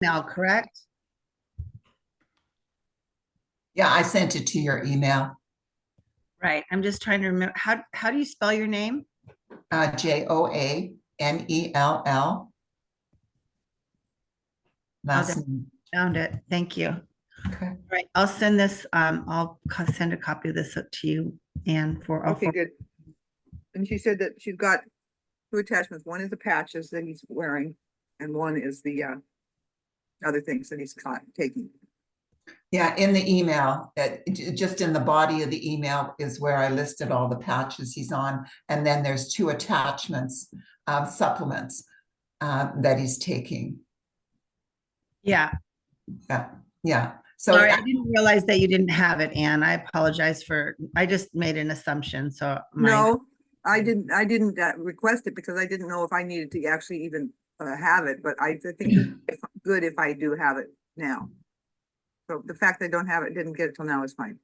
Now, correct? Yeah, I sent it to your email, Right. I'm just trying to remember how do you spell your name? Joannell, Oh, last there, name. found it. Thank you. All Okay. right. I'll send this. I'll send a copy of this up to you and for all Okay, four. good. And she said that she's got two attachments. One is the patches that he's wearing, and one is the other things that he's taking. Yeah, in the email, just in the body of the email is where I listed all the patches he's on. And then there's two attachments, supplements that he's taking. Yeah. Yeah, yeah. So Sorry, I didn't realize that you didn't have it, Anne. I apologize I just made an assumption. So No, I didn't. I didn't request it because I didn't know if I needed to actually even have it. But I think it's good if I do have it now. So the fact that I don't have it, didn't get it till now is fine.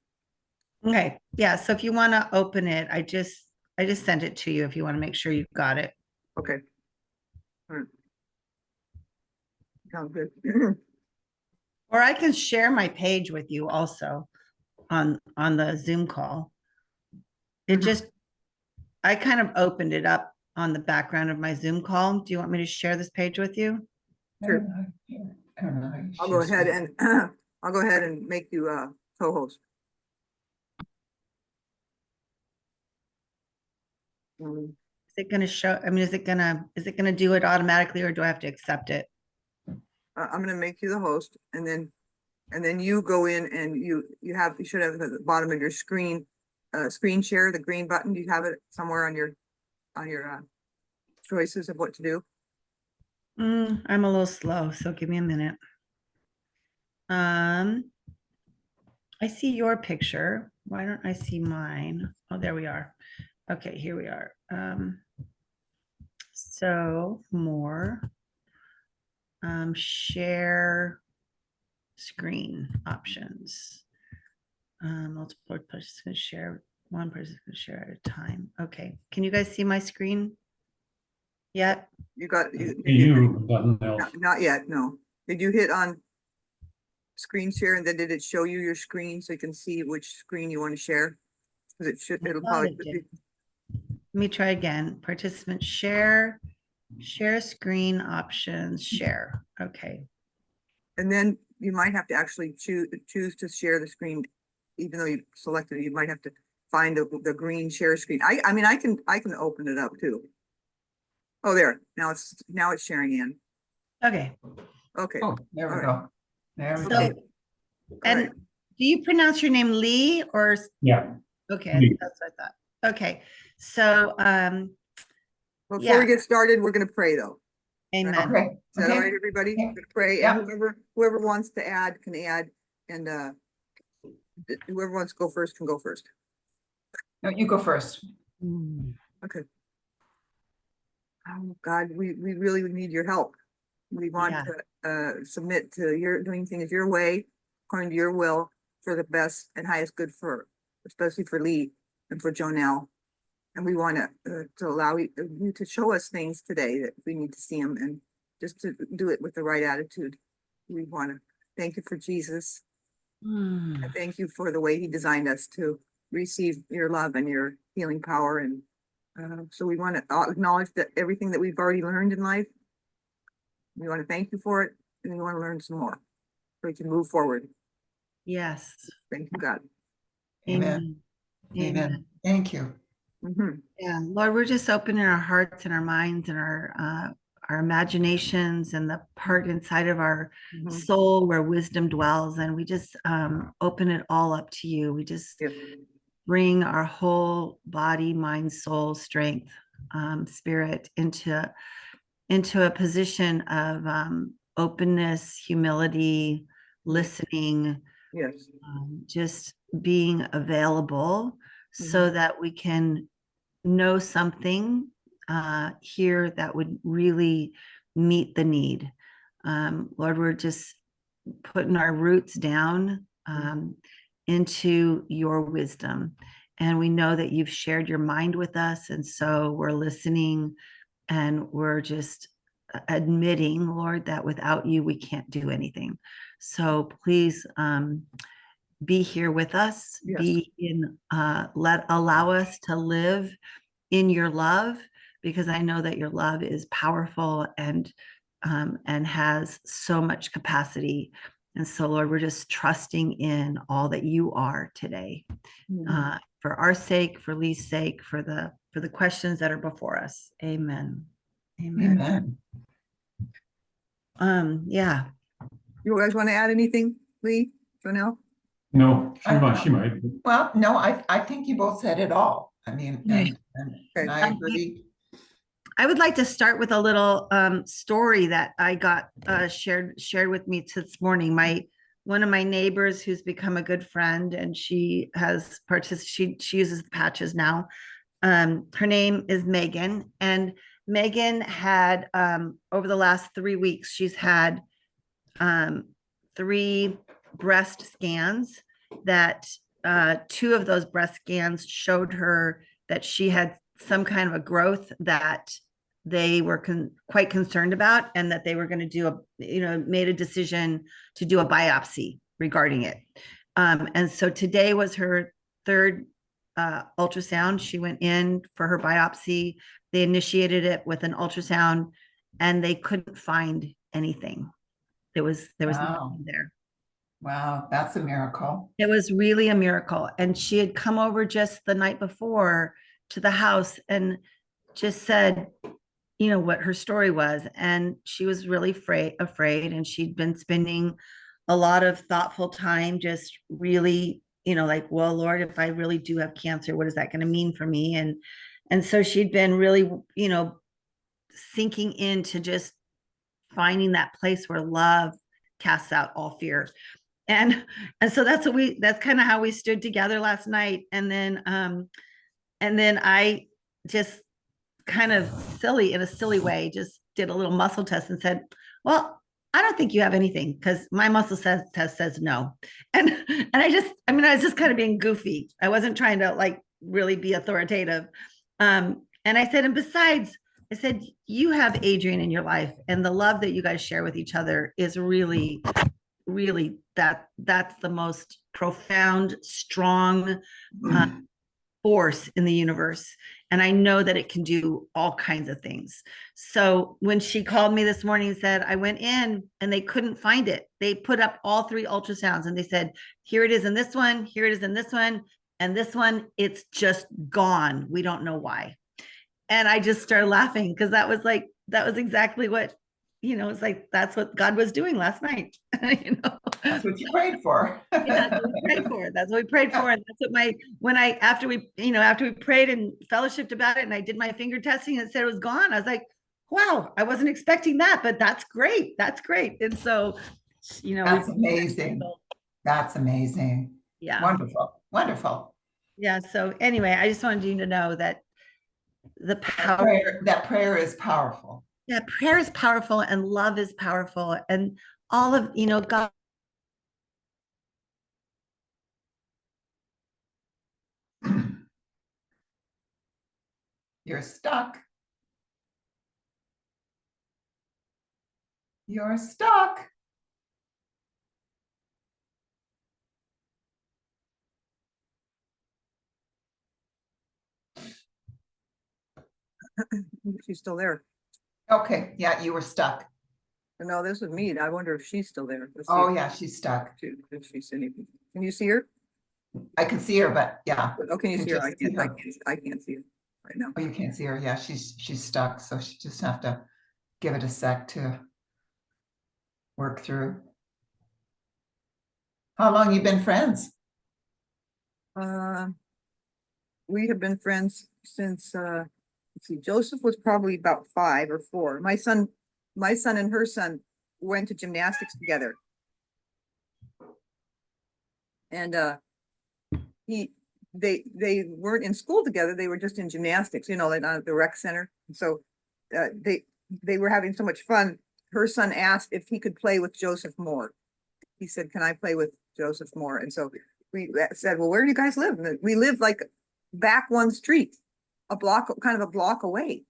okay. Yeah. So if you want to open it, I just sent it to you if you want to make sure you've got it. Okay. All right. Sounds good. Or I can share my page with you also on the Zoom call. It just I kind of opened it up on the background of my Zoom call. Do you want me to share this page with you? Sure. I don't know. I'll go ahead and I'll go ahead and make you co-host. Is it going to show? I mean, is it going to do it automatically or do I have to accept it? I'm gonna make you the host, and then you go in and you should have at the bottom of your screen, screen share, the green button. You have it somewhere on your choices of what to do. I'm a little slow, so give me a minute. I see your picture. Why don't I see mine? Oh, there we are. Okay, here we are. So more, share screen options. Multiple participants share, one person can share at a time. Okay, can you guys see my screen yet? You got You, nothing else. not yet, no. Did you hit on screen share and then did it show you your screen so you can see which screen you want to share? Because it'll probably Let me try again. Participant share, share screen options, share. Okay. and then you might have to actually choose to share the screen, even though you selected it, you might have to find the green share screen. I mean I can open it up too. Oh, there. Now it's sharing in. Okay. Okay. Oh, there we All go. There we So, go. and right. do you pronounce your name Leigh or? Yeah. Okay, Leigh. that's what I thought. Okay, so Before we yeah, get started, we're gonna pray though. amen. Okay. Is that all right, everybody? Yeah. We're gonna pray, Yeah. and whoever wants to add can add, and whoever wants to go first can go first. No, you go first. Okay. Oh, God, we really need your help. We want Yeah. to submit to your doing things your way, according to your will, for the best and highest good for, especially for Leigh and for Joanell. And we want to allow you to show us things today that we need to see them, and just to do it with the right attitude. We want to thank you for Jesus. Mm. And thank you for the way he designed us to receive your love and your healing power. And so we want to acknowledge that everything that we've already learned in life, we want to thank you for it, and we want to learn some more so we can move forward. Yes. Thank you, God. Amen. Amen. Thank you. Yeah, Lord, we're just opening our hearts and our minds and our imaginations and the part inside of our soul where wisdom dwells, and we just open it all up to you. We just Yes. bring our whole body, mind, soul, strength, spirit into a position of openness, humility, listening, Yes. just being available so that we can know something here that would really meet the need. Lord, we're just putting our roots down into your wisdom. And we know that you've shared your mind with us. And so we're listening and we're just admitting, Lord, that without you, we can't do anything. So please be here with us, Yes. be in, allow us to live in your love, because I know that your love is powerful and has so much capacity. And so, Lord, we're just trusting in all that you are today, for our sake, for Leigh's sake, for the questions that are before us. Amen. Amen. Yeah. You guys want to add anything, Leigh, Joanell? No, I- she might. Well, no, I think you both said it all. I mean, and I agree. I would like to start with a little story that I got shared with me this morning. One of my neighbors who's become a good friend, and she has she uses the patches now. Her name is Megan, and Megan had over the last 3 weeks, she's had 3 breast scans that 2 of those breast scans showed her that she had some kind of a growth that they were quite concerned about, and that they were going to do made a decision to do a biopsy regarding it. And so today was her 3rd ultrasound. She went in for her biopsy. They initiated it with an ultrasound, and they couldn't find anything. There was nothing there. Wow, that's a miracle. It was really a miracle. And she had come over just the night before to the house and just said, what her story was. And she was really afraid. And she'd been spending a lot of thoughtful time, just really, like, well, Lord, if I really do have cancer, what is that going to mean for me? And so she'd been really, sinking into just finding that place where love casts out all fear. And so that's kind of how we stood together last night. And then I just kind of in a silly way, just did a little muscle test and said, well, I don't think you have anything, because my muscle test says no. And I was just kind of being goofy. I wasn't trying to like really be authoritative. And I said, and besides, I said, you have Adrian in your life, and the love that you guys share with each other is really, really, that's the most profound, strong force in the universe. And I know that it can do all kinds of things. So when she called me this morning and said, I went in and they couldn't find it. They put up all 3 ultrasounds and they said, here it is in this one, here it is in this one, and this one, it's just gone. We don't know why. And I just started laughing, because that was exactly what, it's like, that's what God was doing last night. That's what you prayed for. Yeah, that's what we prayed for. That's what we prayed for. And that's what after we prayed and fellowshipped about it, and I did my finger testing and it said it was gone, I was like, wow, I wasn't expecting that, but that's great. That's great. And so, that's amazing. That's amazing. Yeah. Wonderful. Yeah. So anyway, I just wanted you to know that the power, that prayer is powerful. Yeah, prayer is powerful, and love is powerful, and all of, God. You're stuck. You're stuck. She's still there. Okay, yeah, you were stuck. No, this is me. I wonder if she's still there. Oh yeah, she's stuck. If she's anything. Can you see her? I can see her, but yeah. Oh, can you see her? I see her. can't see her right now. Oh, you can't see her. Yeah, she's stuck. So she just have to give it a sec to work through. How long you been friends? We have been friends since let's see, Joseph was probably about 5 or 4. My son and her son went to gymnastics together. And they weren't in school together, they were just in gymnastics, like at the rec center. So they were having so much fun. Her son asked if he could play with Joseph more. He said, can I play with Joseph more? And so we said, well, where do you guys live? And we live like back one street, kind of a block away.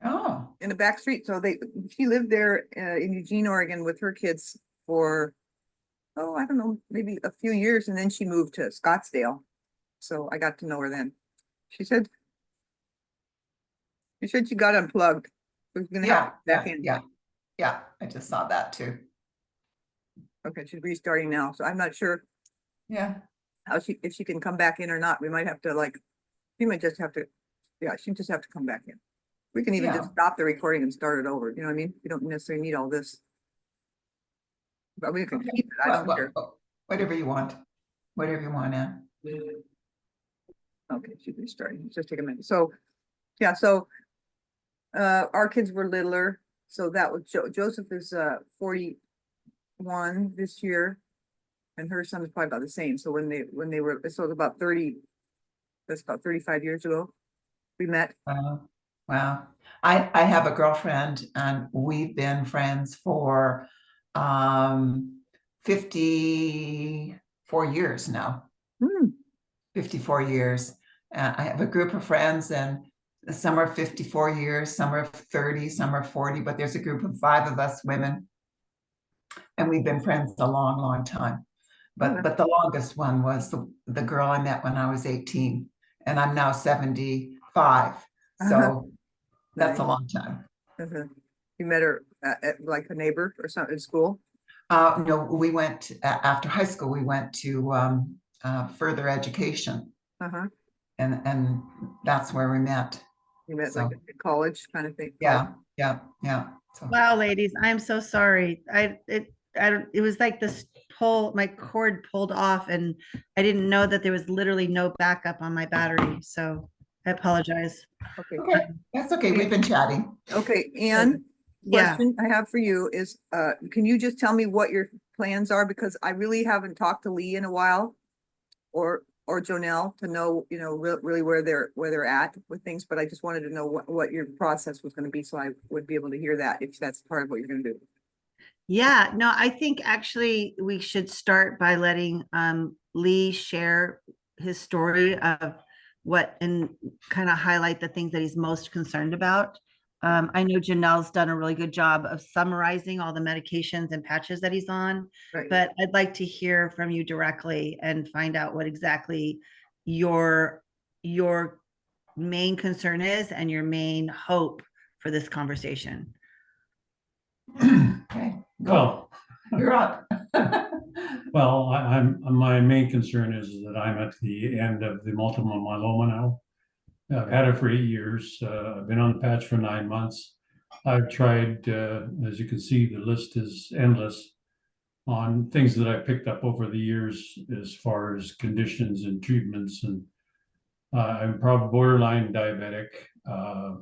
Oh. in the back street. So she lived there in Eugene, Oregon with her kids for, oh, I don't know, maybe a few years. And then she moved to Scottsdale. So I got to know her then. She said she got unplugged. We're gonna have to Yeah, get back in. yeah, I just saw that too. Okay, she's restarting now. So I'm not sure Yeah, how if she can come back in or not. We might have to she might just have to, yeah, she just have to come back in. We can even Yeah. just stop the recording and start it over. You know what I mean? You don't necessarily need all this. But we can keep it. I don't care. Whatever you want. Whatever you want, Ann. Okay, she's restarting. Just take a minute. So, yeah, so our kids were littler. So that was Joseph is 41 this year, and her son is probably about the same. So when they were, so it was about 30, that's about 35 years ago we met. Wow. I have a girlfriend and we've been friends for 54 years now. 54 years. I have a group of friends and some are 54 years, some are 30, some are 40, but there's a group of 5 of us women. And we've been friends a long, long time. But the longest one was the girl I met when I was 18, and I'm now 75. So that's a long time. You met her at like a neighbor or something in school? No, we went after high school, we went to further education. And that's where we met. You met So, like at college kind of thing? Yeah. So, Wow, ladies, I'm so sorry. It was like this my cord pulled off and I didn't know that there was literally no backup on my battery. So I apologize. Okay. okay, that's okay. We've been chatting. Okay, Anne, Yeah. question I have for you is, can you just tell me what your plans are? Because I really haven't talked to Leigh in a while, or Joanell, to know, you know, really where they're at with things, but I just wanted to know what your process was gonna be, so I would be able to hear that if that's part of what you're gonna do. Yeah, no, I think actually we should start by letting Leigh share his story of what and kind of highlight the things that he's most concerned about. I know Janelle's done a really good job of summarizing all the medications and patches that he's on, Right. but I'd like to hear from you directly and find out what exactly your main concern is and your main hope for this conversation. Okay, go. Well, You're up. well, my main concern is that I'm at the end of the multiple myeloma now. I've had it for 8 years. I've been on the patch for 9 months. I've tried, as you can see, the list is endless on things that I picked up over the years as far as conditions and treatments. And I'm probably borderline diabetic. I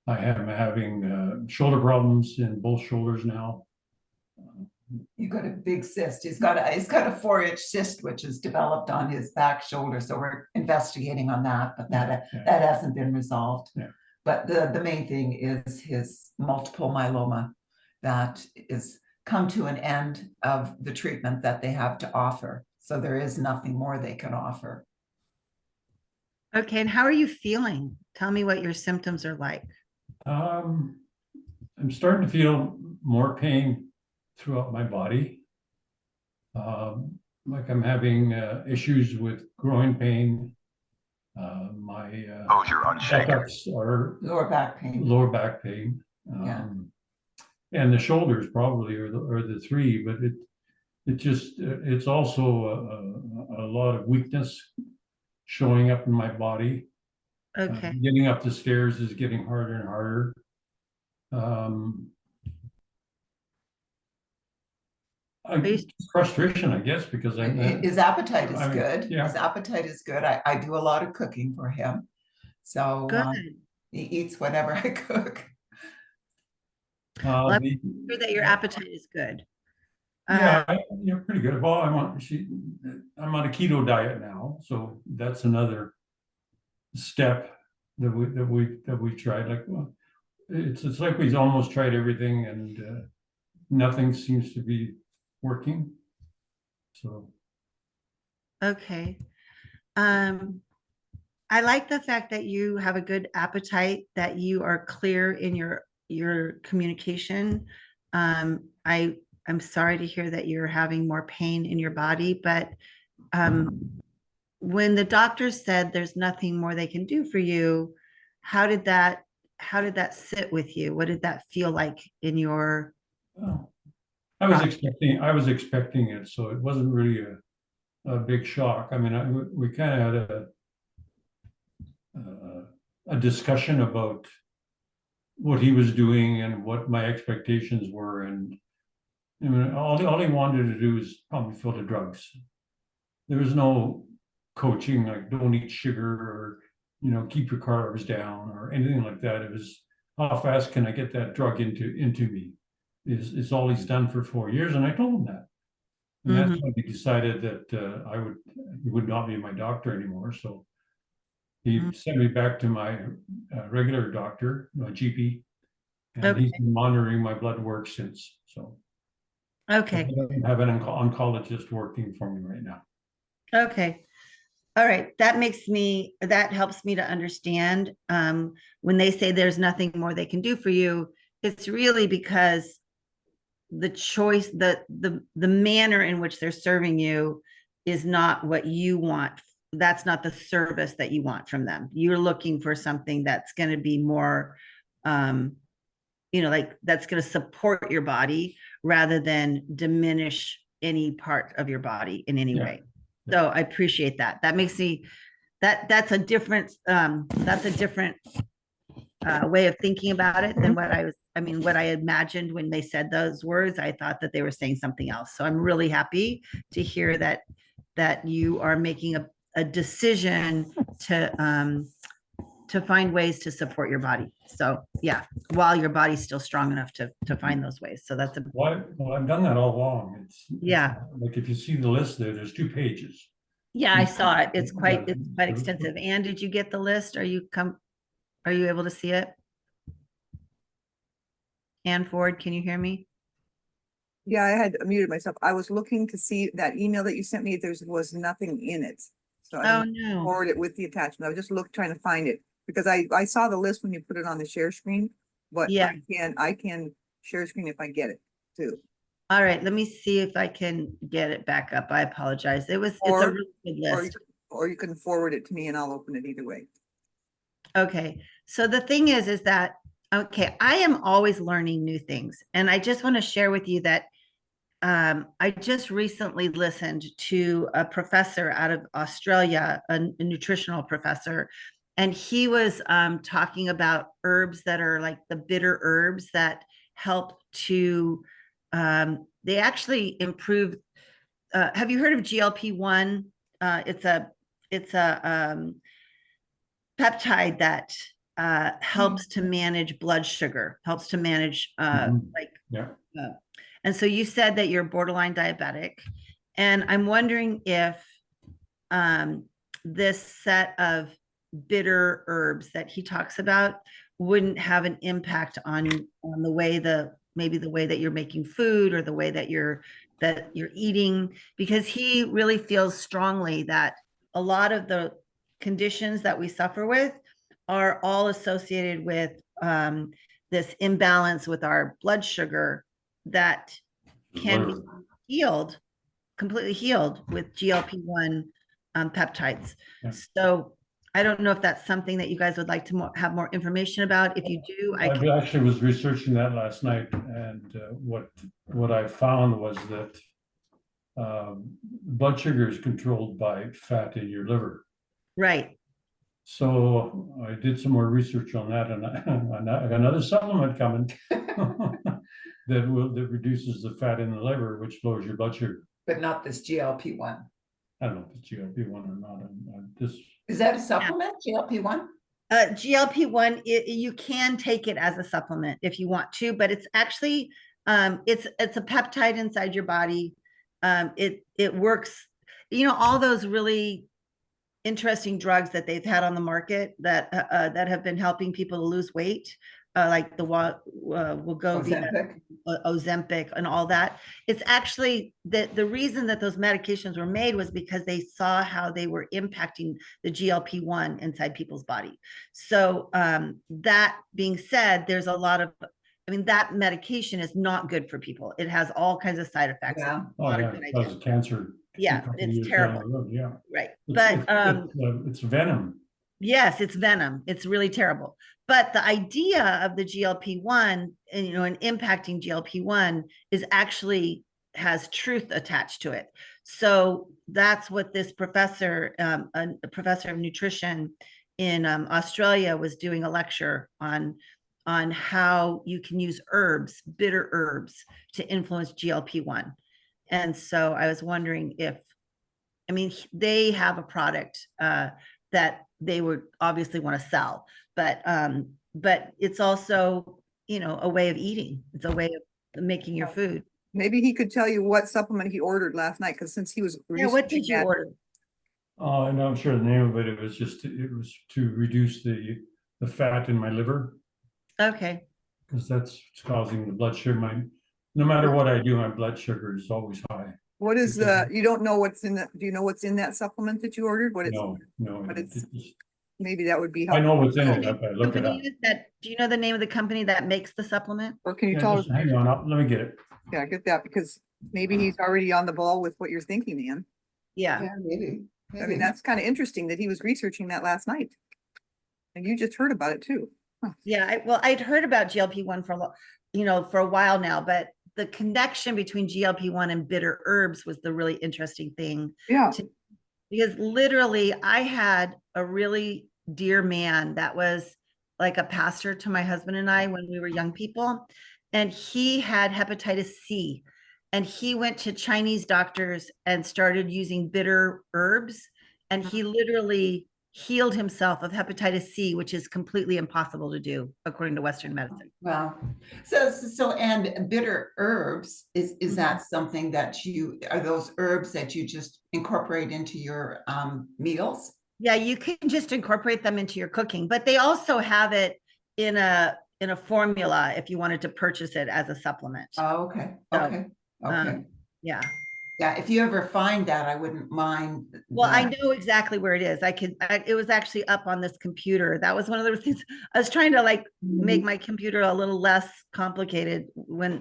am having shoulder problems in both shoulders now. You got a big cyst. He's got a 4-inch cyst which is developed on his back shoulder. So we're investigating on that, but that hasn't been resolved. Yeah. But the main thing is his multiple myeloma that is come to an end of the treatment that they have to offer. So there is nothing more they can offer. Okay, and how are you feeling? Tell me what your symptoms are like. I'm starting to feel more pain throughout my body. Like I'm having issues with groin pain. My You're unshaken. backups are Lower back pain. lower back pain. Yeah. And the shoulders probably are the 3, but it's also a lot of weakness showing up in my body. Okay. Getting up the stairs is getting harder and harder. Frustration, I guess, because his appetite is good. Yeah. His appetite is good. I do a lot of cooking for him. So Good. he eats whatever I cook. Let me hear that your appetite is good. Yeah, you're pretty good. Well, I'm on a keto diet now, so that's another step that we tried. Like, well, it's like we've almost tried everything, and nothing seems to be working. So Okay. I like the fact that you have a good appetite, that you are clear in your communication. I'm sorry to hear that you're having more pain in your body, but when the doctor said there's nothing more they can do for you, how did that sit with you? What did that feel like in your Oh, I was expecting it, so it wasn't really a big shock. I mean, we kind of had a discussion about what he was doing and what my expectations were, and I mean, all he wanted to do is probably fill the drugs. There was no coaching like don't eat sugar or keep your carbs down or anything like that. It was how fast can I get that drug into me? Is all he's done for 4 years, and I told him that. And that's when he decided that he would not be my doctor anymore. So he sent me back to my regular doctor, my GP, and he's been monitoring my blood work since. So okay. I don't have an oncologist working for me right now. Okay. All right. That helps me to understand. When they say there's nothing more they can do for you, it's really because the choice, the manner in which they're serving you is not what you want. That's not the service that you want from them. You're looking for something that's going to be more, like that's going to support your body rather than diminish any part of your body in any way. So I appreciate that. That makes me, that's a different way of thinking about it than what I imagined when they said those words. I thought that they were saying something else. So I'm really happy to hear that you are making a decision to find ways to support your body. So yeah, while your body's still strong enough to find those ways. So that's well, I've done that all along. It's like if you see the list there's 2 pages. Yeah, I saw it. It's quite extensive. Anne, did you get the list? Are you able to see it? Anne Ford, can you hear me? Yeah, I had muted myself. I was looking to see that email that you sent me. There was nothing in it. So I didn't forward it with the attachment. I was just trying to find it because I saw the list when you put it on the share screen, but yeah, I can share screen if I get it too. All right, let me see if I can get it back up. I apologize. It's a really good list. Or you can forward it to me and I'll open it either way. Okay, so the thing is that, okay, I am always learning new things. And I just want to share with you that I just recently listened to a professor out of Australia, a nutritional professor, and he was talking about herbs that are like the bitter herbs that help to, they actually improve. Have you heard of GLP-1? It's a peptide that helps to manage blood sugar, helps to manage and so you said that you're borderline diabetic, and I'm wondering if this set of bitter herbs that he talks about wouldn't have an impact on the way maybe the way that you're making food or the way that you're eating, because he really feels strongly that a lot of the conditions that we suffer with are all associated with this imbalance with our blood sugar that can be healed, completely healed with GLP-1 peptides. Yeah. So I don't know if that's something that you guys would like to have more information about. If you do, I actually was researching that last night, and what I found was that blood sugar is controlled by fat in your liver. Right. So I did some more research on that, and I got another supplement coming that reduces the fat in the liver, which lowers your blood sugar. But not this GLP-1. I don't know if it's GLP-1 or not. Is that a supplement, GLP-1? GLP-1, you can take it as a supplement if you want to, but it's actually it's a peptide inside your body. It works, all those really interesting drugs that they've had on the market that have been helping people to lose weight. like the Wegovy, Ozempic. Ozempic and all that. It's actually the reason that those medications were made was because they saw how they were impacting the GLP-1 inside people's body. So that being said, there's a lot of, I mean, that medication is not good for people. It has all kinds of side effects. Yeah. It's Oh, not a yeah, good it idea. causes cancer. Yeah, a couple it's years down terrible. the road, yeah. Right. It's- But it's venom. yes, it's venom. It's really terrible. But the idea of the GLP-1 and, you know, and impacting GLP-1 is actually has truth attached to it. So that's what this professor, a professor of nutrition in Australia, was doing a lecture on how you can use herbs, bitter herbs, to influence GLP-1. And so I was wondering if, I mean, they have a product that they would obviously want to sell, but it's also, you know, a way of eating. It's a way of making your food. Maybe he could tell you what supplement he ordered last night, because since he was Yeah, what did researching you that, order? I'm not sure the name of it. It was to reduce the fat in my liver, Okay. because that's what's causing the blood sugar. No matter what I do, my blood sugar is always high. what is Okay. you don't know what's in that, do you know what's in that supplement that you ordered? What it's, No, but it's- it's- maybe that would be I helpful. know what's in it if I look it up. Do you know the name of the company that makes the supplement? Or can you Yeah, tell just us? hang on, let me get it. Yeah, get that, because maybe he's already on the ball with what you're thinking, Ann. Yeah. Yeah, maybe. I maybe. mean, that's kind of interesting that he was researching that last night. And you just heard about it too. Yeah. Well, I'd heard about GLP-1 for, you know, for a while now, but the connection between GLP-1 and bitter herbs was the really interesting thing. Yeah. Because literally I had a really dear man that was like a pastor to my husband and I when we were young people, and he had hepatitis C, and he went to Chinese doctors and started using bitter herbs, and he literally healed himself of hepatitis C, which is completely impossible to do according to Western medicine. Wow. So, and bitter herbs, is that something that are those herbs that you just incorporate into your meals? Yeah, you can just incorporate them into your cooking, but they also have it in a formula if you wanted to purchase it as a supplement. Oh, okay, So, okay, okay. Yeah. Yeah, if you ever find that, I wouldn't mind. Well, I that. know exactly where it is. It was actually up on this computer. That was one of the things I was trying to like make my computer a little less complicated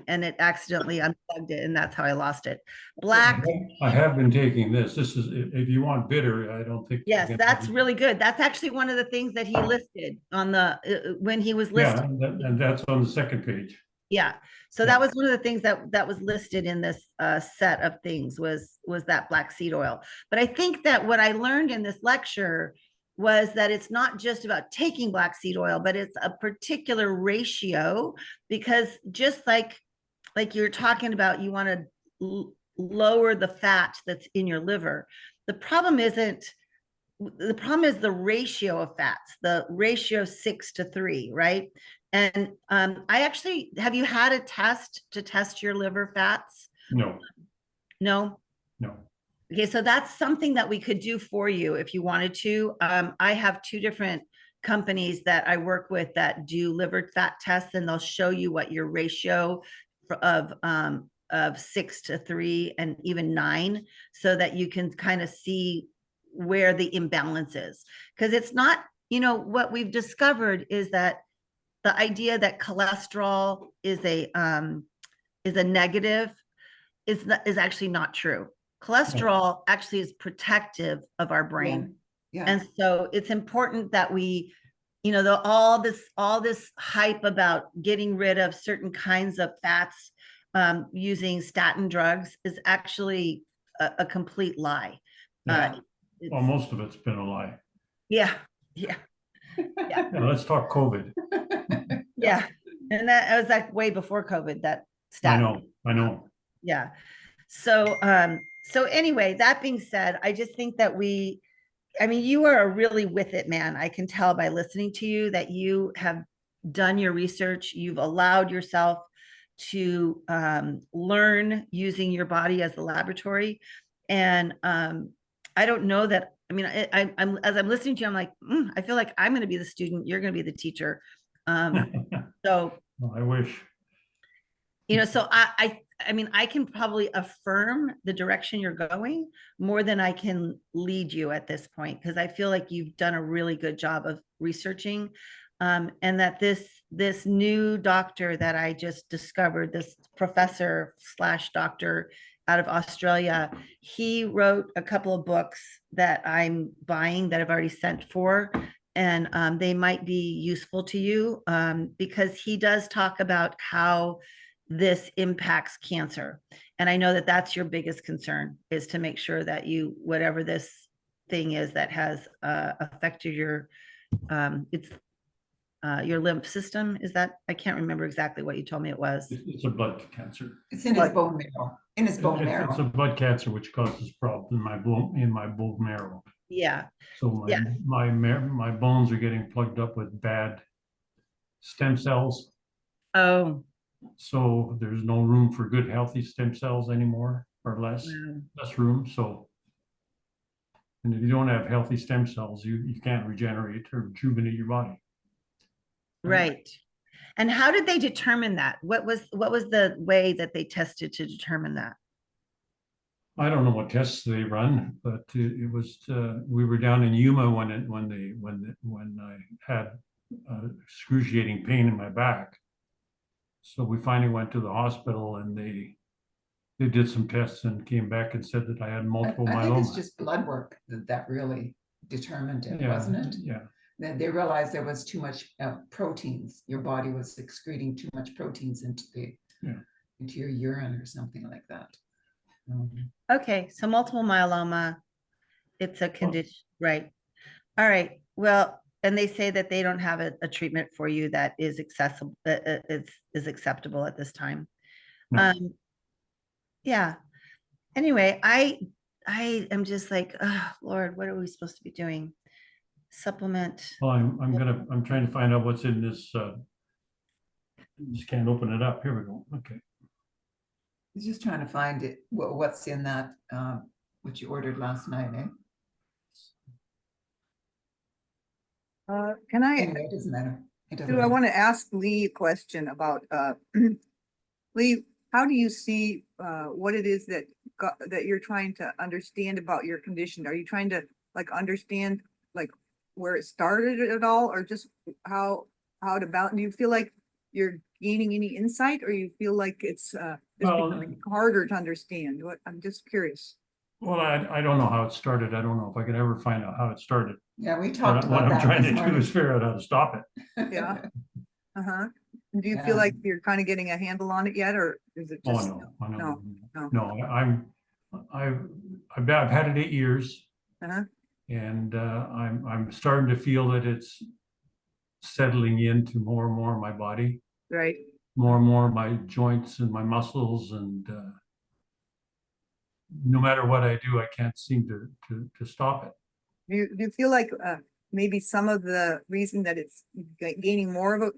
and it accidentally unplugged it, and that's how I lost it. Black. I have been taking this. This is, if you want bitter, I don't think. Yes, that's really good. That's actually one of the things that he listed on the, when he was Yeah, listed. and that's on the second page. Yeah. So that was one of the things that was listed in this set of things was that black seed oil. But I think that what I learned in this lecture was that it's not just about taking black seed oil, but it's a particular ratio, because just like you're talking about, you want to lower the fat that's in your liver. The problem is the ratio of fats, the ratio 6:3, right? And I actually, have you had a test to test your liver fats? No, No? no. Okay, so that's something that we could do for you if you wanted to. I have 2 different companies that I work with that do liver fat tests, and they'll show you what your ratio of 6:3 and even 9, so that you can kind of see where the imbalance is. Because it's not, you know, what we've discovered is that the idea that cholesterol is a negative is actually not true. Cholesterol actually is protective of our brain. Yeah. And so it's important that we, you know, all this hype about getting rid of certain kinds of fats using statin drugs is actually a complete lie. Yeah. Well, most of it's been a lie. Yeah. Yeah, let's talk COVID. Yeah. And that was like way before COVID, that statin. I know. Yeah. So anyway, that being said, I just think that I mean, you are a really with it man. I can tell by listening to you that you have done your research. You've allowed yourself to learn using your body as a laboratory. And I don't know that, I mean, I'm as I'm listening to you, I'm like, I feel like I'm going to be the student. You're going to be the teacher. So, Well, I wish. so I mean, I can probably affirm the direction you're going more than I can lead you at this point, because I feel like you've done a really good job of researching. And that this new doctor that I just discovered, this professor slash doctor out of Australia, he wrote a couple of books that I'm buying that I've already sent for. And they might be useful to you because he does talk about how this impacts cancer. And I know that that's your biggest concern, is to make sure that you, whatever this thing is that has affected it's your lymph system. Is that, I can't remember exactly what you told me it was. It's a blood cancer. It's in his bone marrow, in his bone It's a marrow. blood cancer which causes problems in my bone marrow. Yeah. So Yeah. my bones are getting plugged up with bad stem cells. Oh, So there's no room for good, healthy stem cells anymore, or less wow. room. So, and if you don't have healthy stem cells, you can't regenerate or rejuvenate your body. Right. And how did they determine that? What was the way that they tested to determine that? I don't know what tests they run, but it was we were down in Yuma when I had excruciating pain in my back. So we finally went to the hospital and they did some tests and came back and said that I had multiple I think it's myeloma. just blood work that really determined it, Yeah, wasn't it? yeah. Then they realized there was too much proteins. Your body was excreting too much proteins into your urine or something like that. Okay, so multiple myeloma, it's a Oh. condition, right? All right. Well, and they say that they don't have a treatment for you that is accessible, is acceptable at this time. No. Yeah. Anyway, I am just like, oh, Lord, what are we supposed to be doing? Supplement. Well, I'm trying to find out what's in this. Just can't open it up. Here we go. Okay. He's just trying to find it, what's in that, what you ordered last night, eh? Can I, Anyway, it doesn't matter. It doesn't I matter. want to ask Leigh a question about, Leigh, how do you see what it is that that you're trying to understand about your condition? Are you trying to like understand like where it started at all, or just how it about? Do you feel like you're gaining any insight, or you feel like it's just Well, becoming harder to understand? What, I'm just curious. Well, I don't know how it started. I don't know if I could ever find out how it started. Yeah, we talked What about I'm that trying this to do morning. is figure out how to stop it. Yeah. Uh-huh. Do you Yeah. feel like you're kind of getting a handle on it yet, or is it Oh, just? no, I've had it 8 years. Uh-huh. And I'm starting to feel that it's settling into more and more of my body, Right. more and more of my joints and my muscles, and no matter what I do, I can't seem to stop it. Do you feel like maybe some of the reason that it's gaining more of a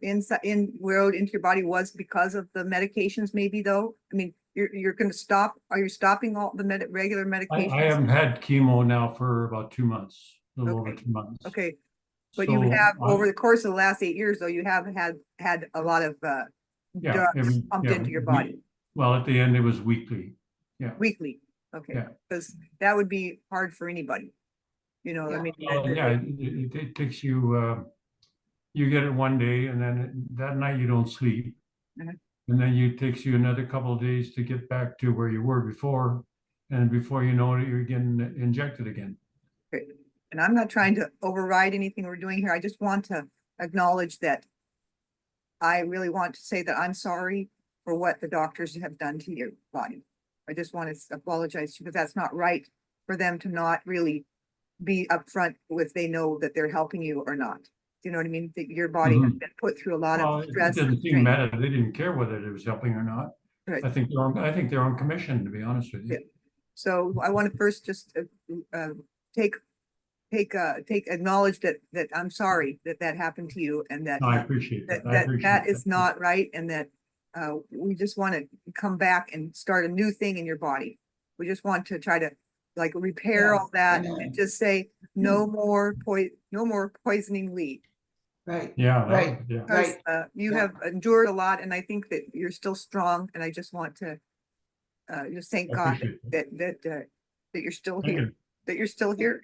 inroad into your body was because of the medications, maybe though? I mean, you're going to stop. Are you stopping all the regular medications? I haven't had chemo now for about 2 months, a little over Okay. 2 months. Okay. But So you have over the course of the last 8 years, though, you have had a lot of drugs pumped into your body Well, at the end, it was weekly. Yeah. weekly. Okay. Yeah. Because that would be hard for anybody. You know, I Yeah. mean, Yeah, it takes you, you get it one day and then that night you don't sleep. Mhm. And then it takes you another couple of days to get back to where you were before. And before you know it, you're getting injected again. Great. And I'm not trying to override anything we're doing here. I just want to acknowledge that I really want to say that I'm sorry for what the doctors have done to your body. I just want to apologize because that's not right for them to not really be upfront with they know that they're helping you or not. Do you know what I mean? That your body has been put through a lot Well, of it stress. doesn't and seem strain. matter. They didn't care whether it was helping or not. Right. I think they're on commission, to be honest with you. Yeah. So I want to first just acknowledge that I'm sorry that happened to you, and that No, I appreciate that. that is not right, and that we just want to come back and start a new thing in your body. We just want to try to like repair Yes, all that I know. and just say no more poisoning Leigh. Right, Yeah, Right. yeah. Because Right. you Yeah. have endured a lot, and I think that you're still strong, and I just want to just thank I God appreciate that you're still Thank here, you. that you're still here,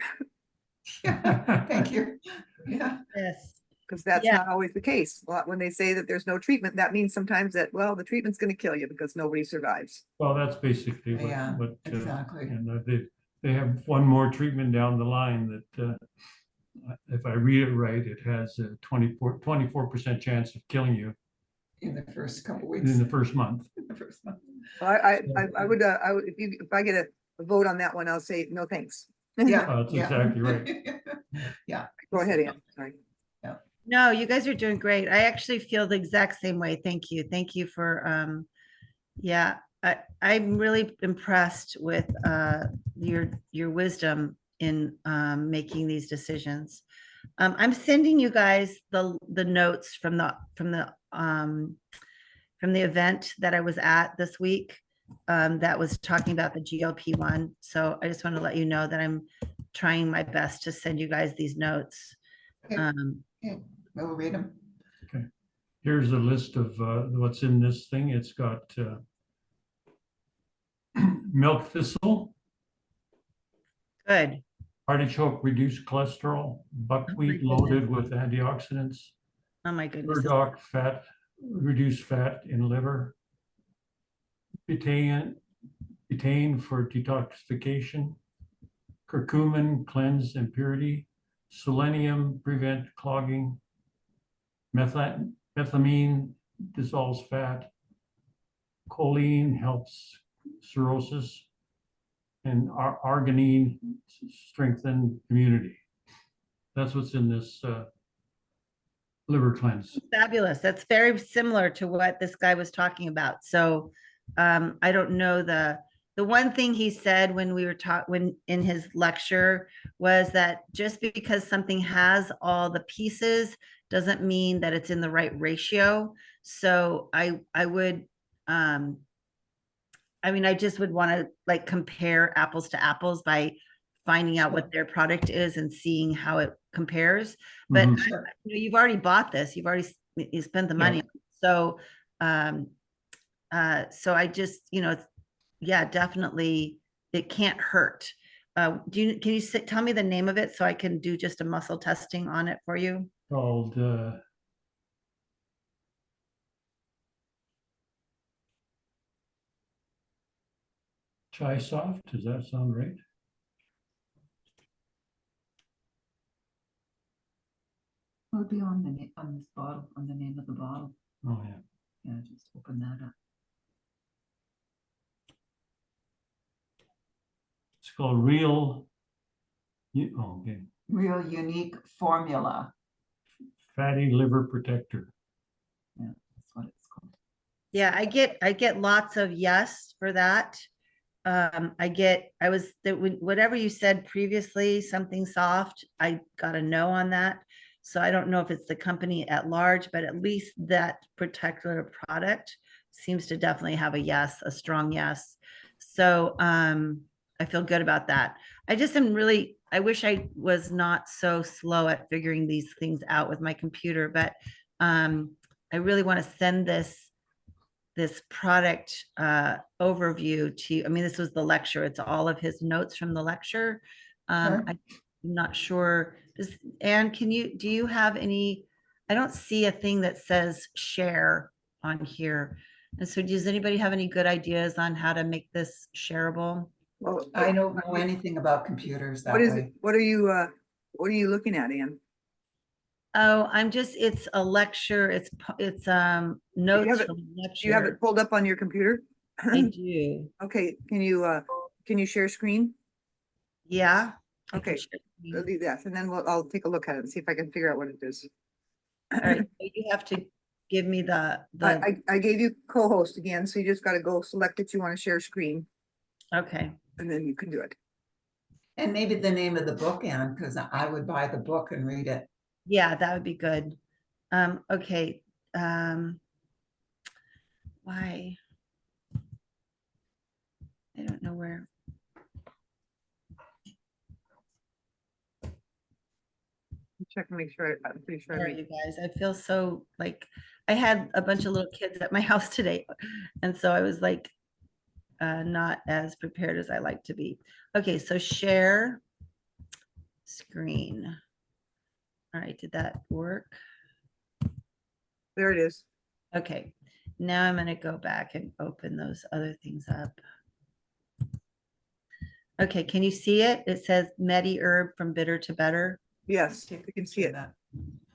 Yeah, thank you. Yeah, Yes. because that's Yeah. not always the case. Well, when they say that there's no treatment, that means sometimes that, well, the treatment's gonna kill you because nobody survives. Well, that's basically Yeah, what, exactly. and they have one more treatment down the line that, if I read it right, it has a 24% chance of killing you In the first couple weeks. in the first month. In the first month. Well, I would, if I get a vote on that one, I'll say, no, thanks. Yeah. That's yeah. exactly right. Yeah. Go ahead, Ann, sorry. No, you guys are doing great. I actually feel the exact same way. Thank you. Thank you for, yeah, I'm really impressed with, your wisdom in, making these decisions. I'm sending you guys the notes from the event that I was at this week, that was talking about the GLP-1. So I just want to let you know that I'm trying my best to send you guys these notes. Okay. Okay, we'll read them. Here's a list of what's in this thing. It's got milk thistle, Good. artichoke reduced cholesterol, buckwheat goodness. loaded with antioxidants, Oh my goodness. burdock fat, reduced fat in liver, betaine for detoxification, curcumin cleanse impurity, selenium prevent clogging, methamine dissolves fat, choline helps cirrhosis, and arginine strengthen immunity. That's what's in this liver cleanse. Fabulous. That's very similar to what this guy was talking about. So I don't know the one thing he said when we were when in his lecture was that just because something has all the pieces doesn't mean that it's in the right ratio. So I would I mean, I just would want to like compare apples to apples by finding out what their product is and seeing how it compares. But Mhm. Sure. you've already bought this, you've already you spent the money. So so I just, yeah, definitely it can't hurt. Can you tell me the name of it so I can do just a muscle testing on it for you? Called Chai Soft. Does that sound right? It'll be on on this bottle, on the name of the bottle. Oh, yeah. Yeah, just open that up. It's called Real. Oh, okay. Real unique formula. Fatty liver protector. Yeah, that's what it's called. Yeah, I get lots of yes for that. Whatever you said previously, something soft, I got a no on that. So I don't know if it's the company at large, but at least that particular product seems to definitely have a yes, a strong yes. So I feel good about that. I wish I was not so slow at figuring these things out with my computer, but I really want to send this product overview to, I mean, this was the lecture. It's all of his notes from the lecture. Sure. I'm not sure. Anne, do you have any, I don't see a thing that says share on here. And so does anybody have any good ideas on how to make this shareable? Well, I don't know anything about computers that what is way. it? What are you looking at, Ann? Oh, it's a lecture. It's notes it- from the Do you have lecture. it pulled up on your computer? I do. Okay, can you share screen? Yeah. I can Okay. share I'll screen. do that, and then I'll take a look at it and see if I can figure out what it is. All right, so you have to give me the, I gave you co-host again, so you just gotta go select that you want to share screen, okay. and then you can do it. And maybe the name of the book, Anne, because I would buy the book and read it. Yeah, that would be good. Okay. Why? I don't know where. check and make sure, I'm pretty sure. I Sorry, made- you guys, I feel so like, I had a bunch of little kids at my house today. And so I was like, not as prepared as I like to be. Okay, so share screen. All right, did that work? There it is. Okay, now I'm gonna go back and open those other things up. Okay, can you see it? It says Medi herb from bitter to better. Yes, you can see it.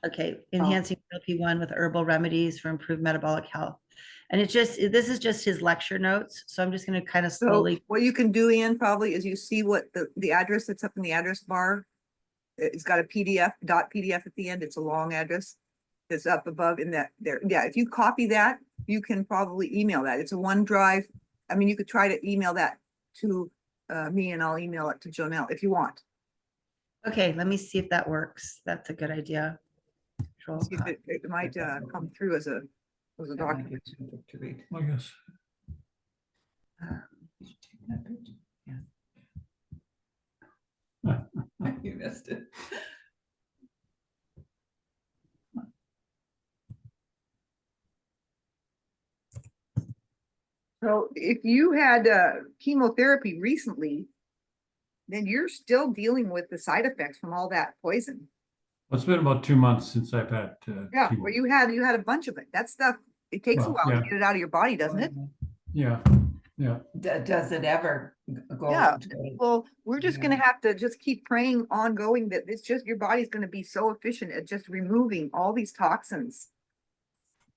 Okay, enhancing GLP-1 with herbal remedies for improved metabolic health. And it just, this is just his lecture notes. So I'm just gonna kind of So slowly, what you can do, Ian, probably is you see what the address that's up in the address bar. It's got a PDF at the end. It's a long address. It's up above in that there. Yeah, if you copy that, you can probably email that. It's a OneDrive. I mean, you could try to email that to me and I'll email it to Joanell if you want. okay, let me see if that works. That's a good idea. Control See if it might come through as a document. To read. I guess. Did you take that picture? Yeah. You missed it. So if you had chemotherapy recently, then you're still dealing with the side effects from all that poison. Well, it's been about 2 months since I've had. Yeah, chemo. well, you had a bunch of it. That stuff, it takes a Well, while yeah. to get it out of your body, doesn't it? Yeah, yeah. Does it ever go? Yeah. to- Well, we're just gonna Yeah. have to just keep praying ongoing that it's just, your body's gonna be so efficient at just removing all these toxins.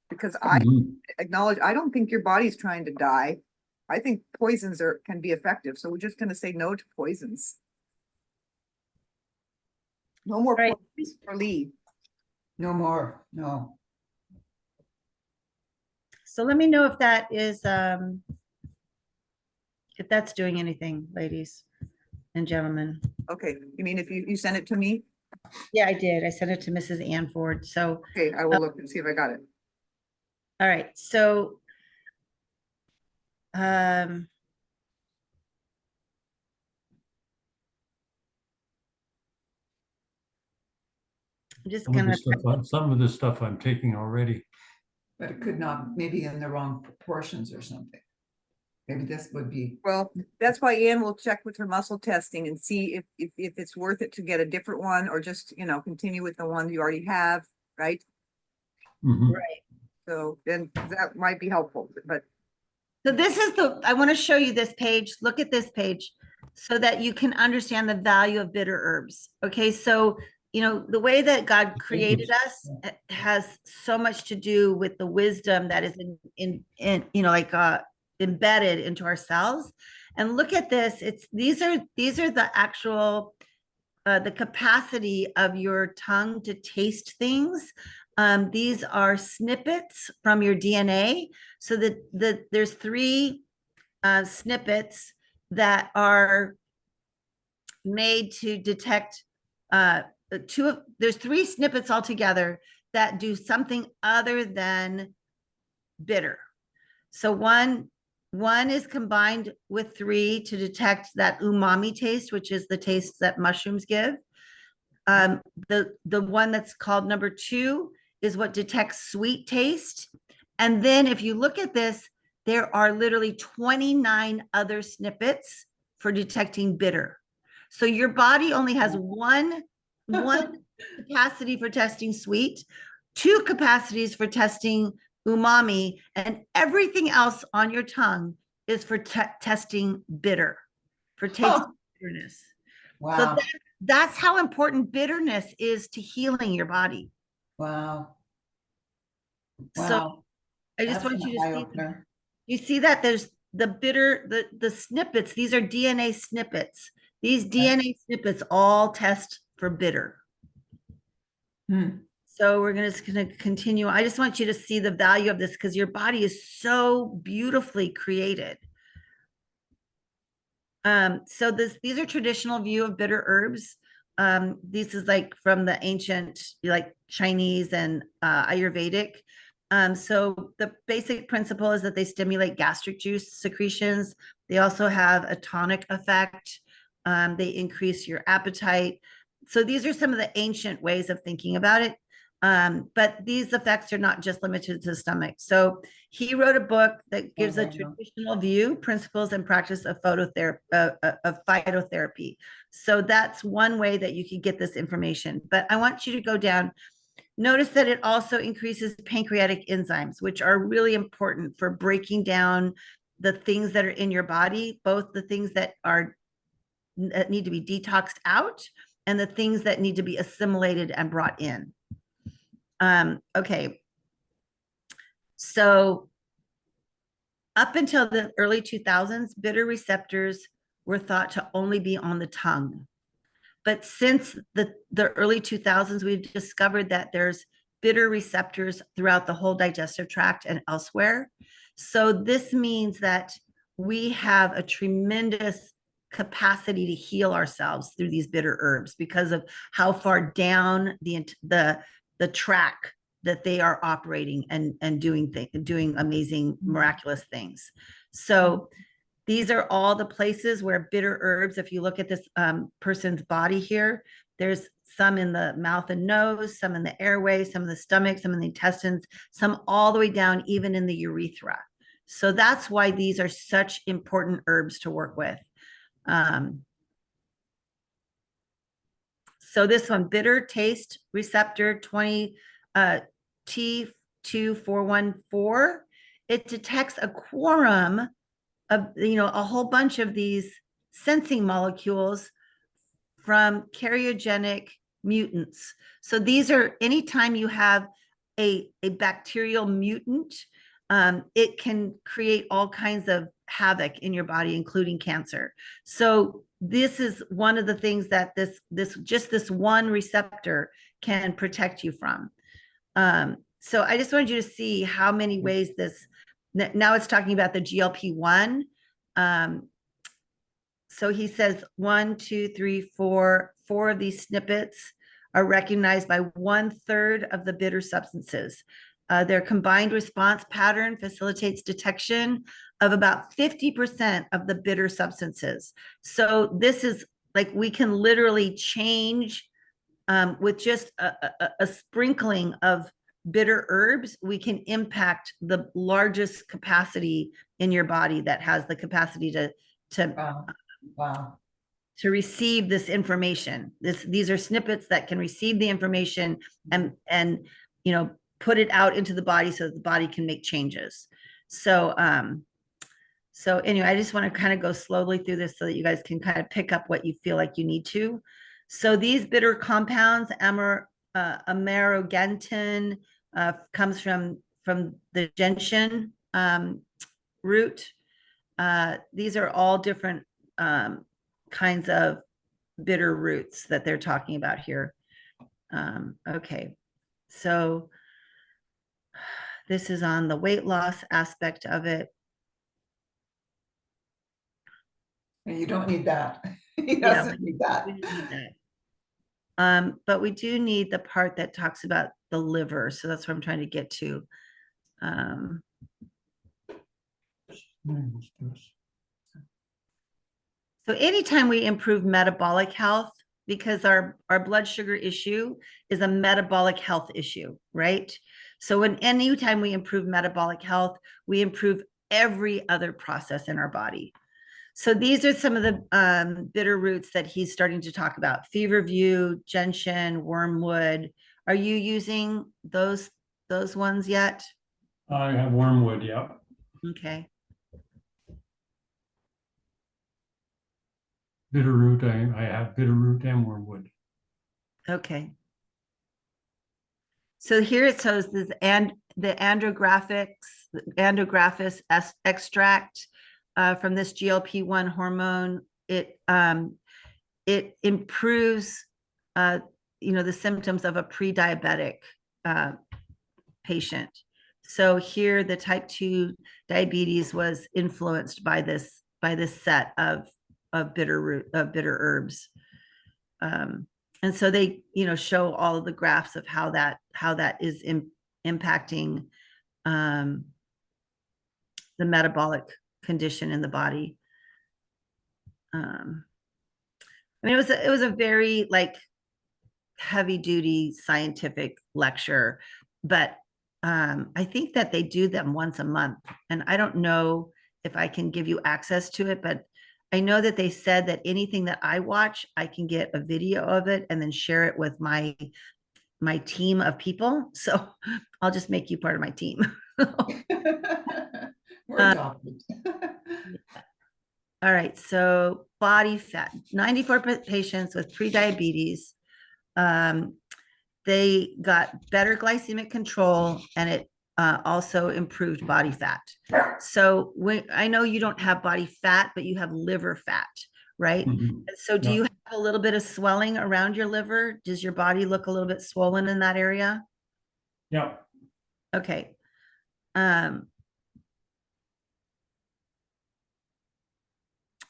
Because I Mhm. acknowledge, I don't think your body's trying to die. I think poisons can be effective, so we're just gonna say no to poisons. No more Right. poisons for Leigh. No more, no. So let me know if that is, if that's doing anything, ladies and gentlemen. Okay, you mean if you send it to me? Yeah, I did. I sent it to Mrs. Ann Ford. So, Okay, I will look and see if I got it. all right, so um, I'm just Some of gonna, this stuff, some of this stuff I'm taking already. But it could not, maybe in the wrong proportions or something. Maybe this would be, Well, that's why AnnE will check with her muscle testing and see if it's worth it to get a different one or just, continue with the one you already have, right? Mhm. So then that might be helpful, but so this is I want to show you this page. Look at this page so that you can understand the value of bitter herbs. Okay, so the way that God created us has so much to do with the wisdom that is in embedded into ourselves. And look at this. These are the actual the capacity of your tongue to taste things. These are snippets from your DNA. So that there's 3 snippets that are made to detect there's 3 snippets altogether that do something other than bitter. So one is combined with 3 to detect that umami taste, which is the taste that mushrooms give. The one that's called number 2 is what detects sweet taste. And then if you look at this, there are literally 29 other snippets for detecting bitter. So your body only has one capacity for testing sweet, 2 capacities for testing umami, and everything else on your tongue is for testing bitter, for tasting bitterness. So wow, that's how important bitterness is to healing your body. wow. So Wow. I just That's want an you to see, eye-opener. you see that there's the bitter, the snippets, these are DNA snippets. These DNA snippets all test for bitter. Hmm. So we're just going to continue. I just want you to see the value of this because your body is so beautifully created. So these are traditional view of bitter herbs. This is like from the ancient, like Chinese and Ayurvedic. So the basic principle is that they stimulate gastric juice secretions. They also have a tonic effect. They increase your appetite. so these are some of the ancient ways of thinking about it. But these effects are not just limited to the stomach. So he wrote a book that gives a traditional view, principles, and practice of phytotherapy. So that's one way that you can get this information. But I want you to go down. Notice that it also increases pancreatic enzymes, which are really important for breaking down the things that are in your body, both the things that need to be detoxed out and the things that need to be assimilated and brought in. Okay. So up until the early 2000s, bitter receptors were thought to only be on the tongue. But since the early 2000s, we've discovered that there's bitter receptors throughout the whole digestive tract and elsewhere. So this means that we have a tremendous capacity to heal ourselves through these bitter herbs because of how far down the track that they are operating and doing amazing, miraculous things. So these are all the places where bitter herbs, if you look at this person's body here, there's some in the mouth and nose, some in the airway, some in the stomach, some in the intestines, some all the way down, even in the urethra. So that's why these are such important herbs to work with. So this one, bitter taste receptor 20 T2414, it detects a quorum of, a whole bunch of these sensing molecules from karyogenic mutants. So these are, anytime you have a bacterial mutant, it can create all kinds of havoc in your body, including cancer. So this is one of the things that this one receptor can protect you from. So I just wanted you to see how many ways this, now it's talking about the GLP-1. So he says 1, 2, 3, 4 of these snippets are recognized by 1/3 of the bitter substances. Their combined response pattern facilitates detection of about 50% of the bitter substances. So this is like, we can literally change with just a sprinkling of bitter herbs, we can impact the largest capacity in your body that has the capacity to Wow. to receive this information. These are snippets that can receive the information and put it out into the body so that the body can make changes. So so anyway, I just want to kind of go slowly through this so that you guys can kind of pick up what you feel like you need to. So these bitter compounds, amarogentin, comes from the gentian root. These are all different kinds of bitter roots that they're talking about here. Okay, so this is on the weight loss aspect of it. You don't need that. He doesn't need that. We don't need that. But we do need the part that talks about the liver. So that's what I'm trying to get to. So anytime we improve metabolic health, because our blood sugar issue is a metabolic health issue, right? So anytime we improve metabolic health, we improve every other process in our body. So these are some of the bitter roots that he's starting to talk about: feverview, gentian, wormwood. Are you using those ones yet? I have wormwood, yeah. Okay. Bitterroot, I have bitterroot and wormwood. Okay. So here it shows this, and the andrographis extract from this GLP-1 hormone. It improves the symptoms of a pre-diabetic patient. So here the type 2 diabetes was influenced by this set of bitter herbs. And so they show all of the graphs of how that is impacting the metabolic condition in the body. I mean, it was a very heavy duty scientific lecture, but I think that they do them once a month. And I don't know if I can give you access to it, but I know that they said that anything that I watch, I can get a video of it and then share it with my team of people. So I'll just make you part of my team. We're adopted. All right, so body fat, 94 patients with pre-diabetes. They got better glycemic control, and it also improved body fat. So I know you don't have body fat, but you have liver fat, right? Mhm. So do Yeah. you have a little bit of swelling around your liver? Does your body look a little bit swollen in that area? Yeah, Okay.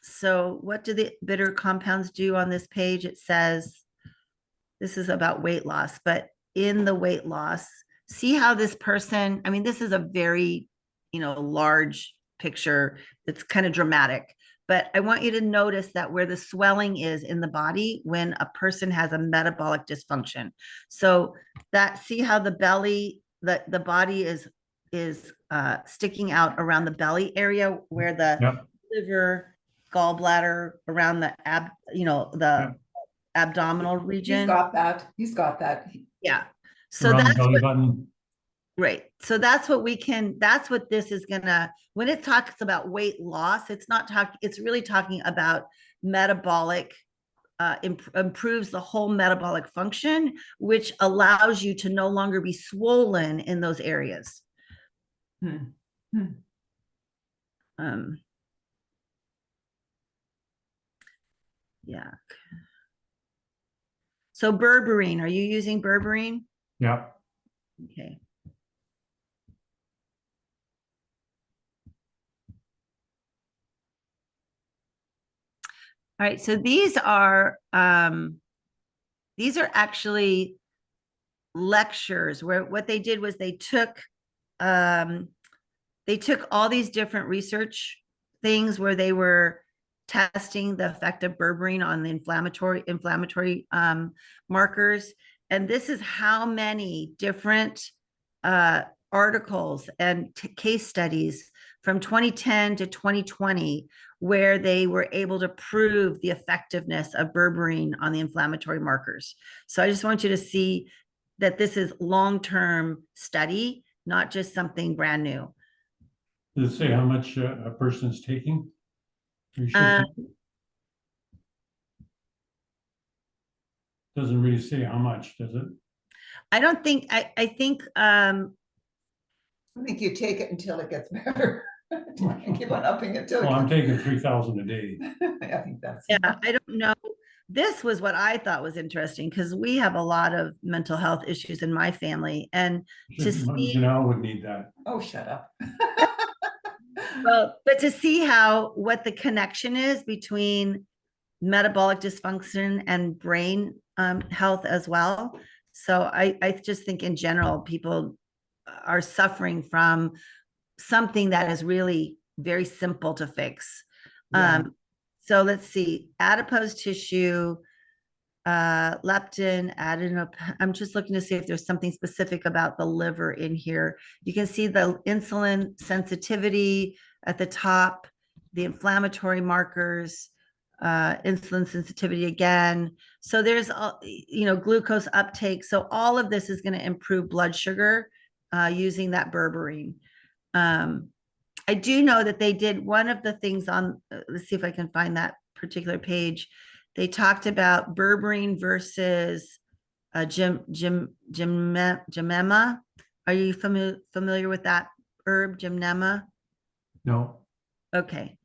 So what do the bitter compounds do on this page? It says, this is about weight loss, but in the weight loss, see how this person, I mean, this is a very, large picture. It's kind of dramatic, but I want you to notice that where the swelling is in the body when a person has a metabolic dysfunction. So that, see how the belly, the body is sticking out around the belly area where the yeah, liver, gallbladder, around the Yeah. abdominal He's region. got that. He's got that. Yeah. So around the that's belly what, button. right. So that's what this is gonna, when it talks about weight loss, it's really talking about metabolic, improves the whole metabolic function, which allows you to no longer be swollen in those areas. Hmm. Hmm. Yeah. So berberine, are you using berberine? Yeah, Okay. All right, so these are actually lectures where what they did was they took all these different research things where they were testing the effect of berberine on the inflammatory markers, and this is how many different articles and case studies from 2010 to 2020 where they were able to prove the effectiveness of berberine on the inflammatory markers. So I just want you to see that this is long-term study, not just something brand new. does it say how much a person's taking? You should Uh, Doesn't really say how much, does it? I don't think, I think, I think you take it until it gets better. Keep on upping it till Well, I'm it taking 3,000 a day. gets. I think that's. yeah, I don't know. This was what I thought was interesting because we have a lot of mental health issues in my family, and to see, Janelle would need that. Oh, shut up. well, but to see what the connection is between metabolic dysfunction and brain health as well. So I just think in general, people are suffering from something that is really very simple to fix. Yeah. So let's see, adipose tissue, leptin, I'm just looking to see if there's something specific about the liver in here. You can see the insulin sensitivity at the top, the inflammatory markers, insulin sensitivity again. So there's, glucose uptake. So all of this is going to improve blood sugar using that berberine. I do know that they did one of the things on, let's see if I can find that particular page. They talked about berberine versus gymnema. Are you familiar with that herb, gymnema? No, Okay.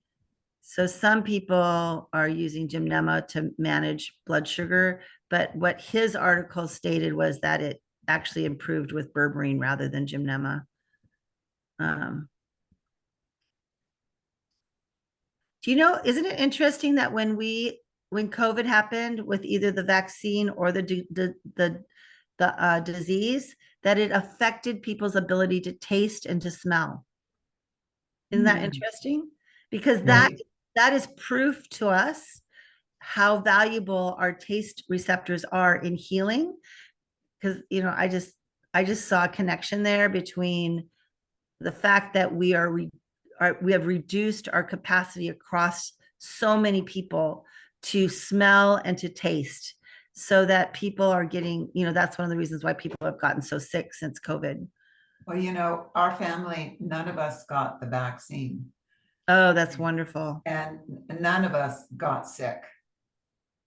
So some people are using gymnema to manage blood sugar, but what his article stated was that it actually improved with berberine rather than gymnema. Do you know, isn't it interesting that when COVID happened with either the vaccine or the disease, that it affected people's ability to taste and to smell? Isn't that interesting? Because Yeah. that is proof to us how valuable our taste receptors are in healing. Because, you know, I just saw a connection there between the fact that we have reduced our capacity across so many people to smell and to taste, so that people are getting, you know, that's one of the reasons why people have gotten so sick since COVID. Well, you know, our family, none of us got the vaccine Oh, that's wonderful. and none of us got sick.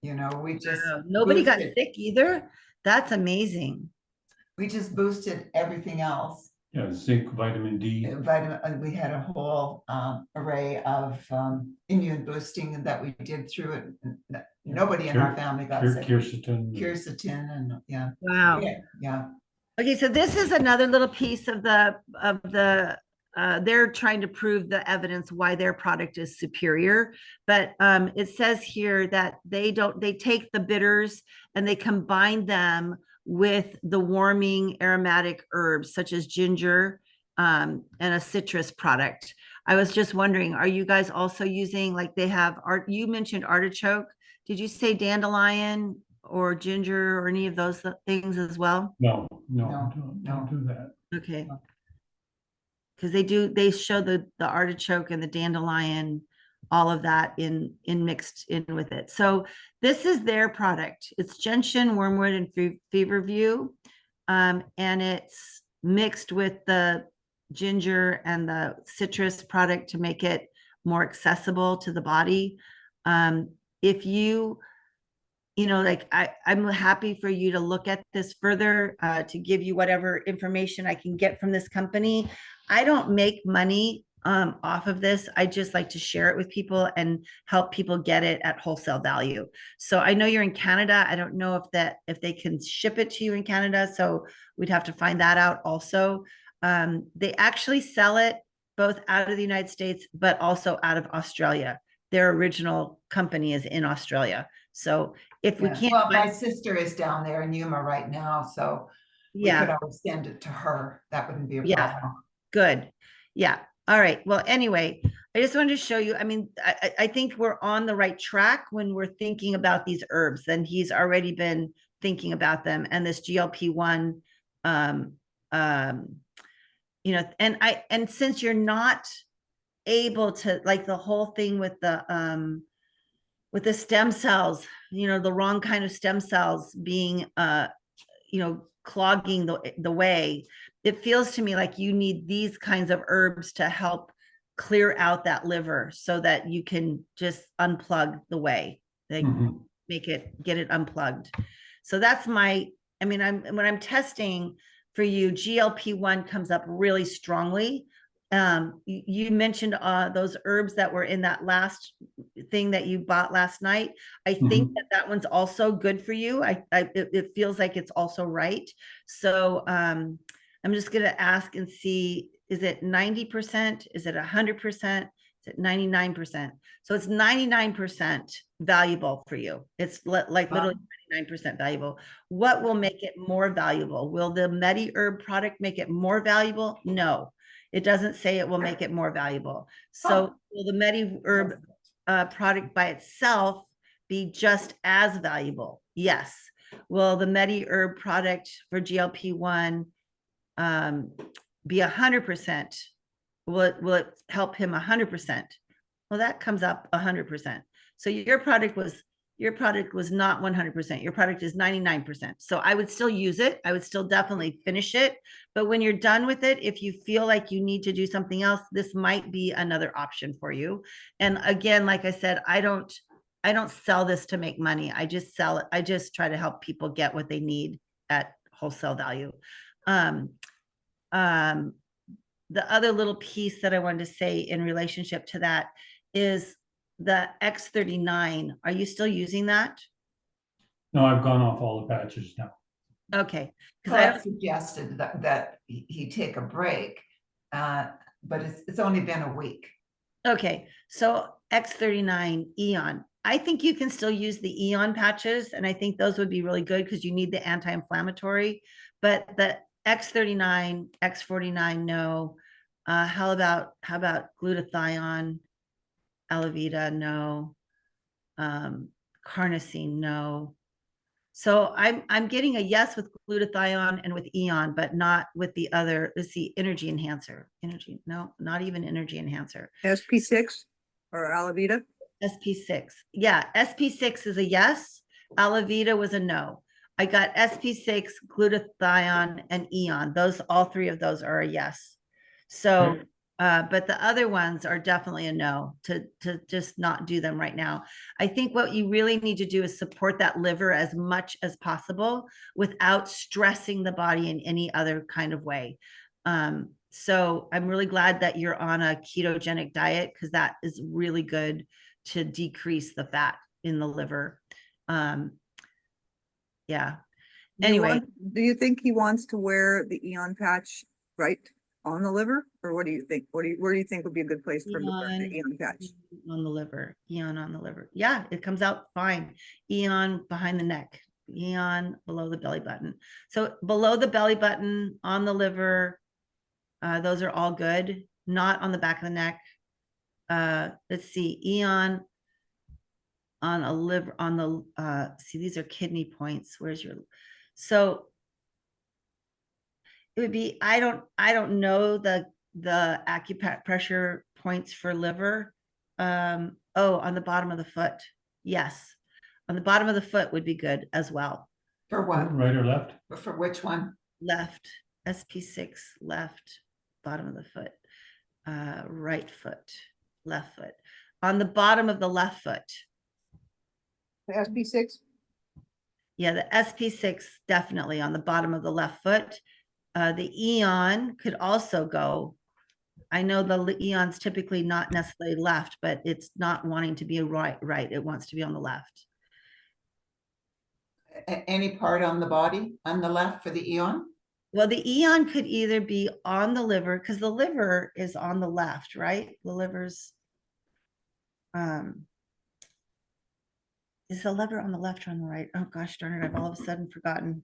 You know, we just Nobody got boosted, sick either. That's amazing. we just boosted everything else. Yeah, zinc, vitamin D. We had a whole array of immune boosting that we did through it. Nobody in our family got sick. Quercetin. Quercetin and yeah. Wow. Yeah. Okay, so this is another little piece of the they're trying to prove the evidence why their product is superior, but it says here that they take the bitters and they combine them with the warming aromatic herbs such as ginger and a citrus product. I was just wondering, are you guys also using, like they have art? You mentioned artichoke. Did you say dandelion or ginger or any of those things as well? No, No, don't do that. Okay. Because they show the artichoke and the dandelion, all of that in mixed in with it. So this is their product. It's gentian, wormwood, and feverfew. And it's mixed with the ginger and the citrus product to make it more accessible to the body. If you know, like I'm happy for you to look at this further, to give you whatever information I can get from this company. I don't make money off of this. I just like to share it with people and help people get it at wholesale value. So I know you're in Canada. I don't know if they can ship it to you in Canada. So we'd have to find that out also. They actually sell it both out of the United States, but also out of Australia. Their original company is in Australia. So if we Yeah. can't Well, my find, sister is down there in Yuma right now, so we could yeah, always send it to her. That wouldn't be a Yeah. problem. good. Yeah. All right. Well, anyway, I just wanted to show you. I mean, I think we're on the right track when we're thinking about these herbs, and he's already been thinking about them and this GLP-1, um, you know, and since you're not able to, like the whole thing with the stem cells, you know, the wrong kind of stem cells being you know, clogging the way, it feels to me like you need these kinds of herbs to help clear out that liver so that you can just unplug the way, like get it unplugged. So that's my, I mean, when I'm testing for you, GLP-1 comes up really strongly. You mentioned those herbs that were in that last thing that you bought last night. I think that one's also good for you. It feels like it's also right. So I'm just gonna ask and see, is it 90%? Is it 100%? Is it 99%? So it's 99% valuable for you. It's like literally 99% valuable. What will make it more valuable? Will the MediHerb product make it more valuable? No. It doesn't say it will make it more valuable. So will the MediHerb product by itself be just as valuable? Yes. Will the MediHerb product for GLP-1 be 100%? Will it help him 100%? Well, that comes up 100%. So your product was not 100%. Your product is 99%. So I would still use it. I would still definitely finish it. But when you're done with it, if you feel like you need to do something else, this might be another option for you. And again, like I said, I don't sell this to make money. I just sell it. I just try to help people get what they need at wholesale value. The other little piece that I wanted to say in relationship to that is the X39. Are you still using that? No, I've gone off all the patches now. Okay. Because I suggested that he take a break, but it's only been a week. Okay. So X39 Eon. I think you can still use the Eon patches, and I think those would be really good because you need the anti-inflammatory. But the X39, X49, no. How about glutathione, Alavita, no. Carnosine, no. So I'm getting a yes with glutathione and with Eon, but not with the other. Let's see, energy enhancer. Energy, no, not even energy enhancer. SP6 or Alavita? SP6. Yeah, SP6 is a yes. Alavita was a no. I got SP6, glutathione, and Eon. Those, all three of those are a yes. So, Great. but the other ones are definitely a no, to just not do them right now. I think what you really need to do is support that liver as much as possible without stressing the body in any other kind of way. So I'm really glad that you're on a ketogenic diet, because that is really good to decrease the fat in the liver. Yeah. Anyway, Do you think he wants to wear the Eon patch right on the liver? Or what do you think? Where do you think would be a good place for him to wear the Eon patch? on the liver, Eon on the liver. Yeah, it comes out fine. Eon behind the neck, Eon below the belly button. So below the belly button, on the liver, those are all good. Not on the back of the neck. Let's see, Eon on a liver, on the, see, these are kidney points. Where's your, so it would be, I don't know the acupressure points for liver. Oh, on the bottom of the foot. Yes. On the bottom of the foot would be good as well. For what? Right or left? For which one? Left, SP6, left, bottom of the foot, right foot, left foot. On the bottom of the left foot. The SP6? Yeah, the SP6 definitely on the bottom of the left foot. The Eon could also go. I know the Eon's typically not necessarily left, but it's not wanting to be a right. It wants to be on the left. Any part on the body on the left for the Eon? Well, the Eon could either be on the liver, because the liver is on the left, right? The liver's, is the liver on the left or on the right? Oh gosh darn it, I've all of a sudden forgotten.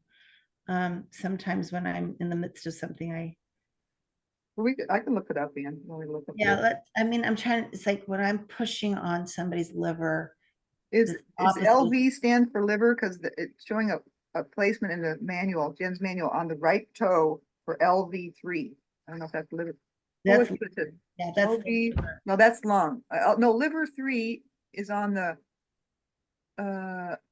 Sometimes when I'm in the midst of something, I can look it up, Ian. When we look up yeah, I mean, I'm trying, it's like when I'm pushing on somebody's liver. Is opposite- LV stand for liver? Because it's showing a placement in the manual, Jen's manual, on the right toe for LV3. I don't know if that's liver. That's, Oh, it's listed. yeah, that's, LV, no, that's lung. No, liver 3 is on the,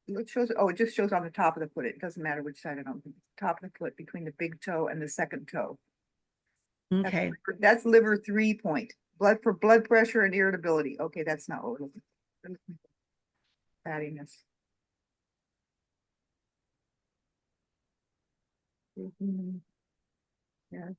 it shows, oh, it just shows on the top of the foot. It doesn't matter which side I don't think. It's top of the foot between the big toe and the second toe. okay. That's liver 3 point. Blood for blood pressure and irritability. Okay, that's not what we're looking for. Fattiness. Yeah.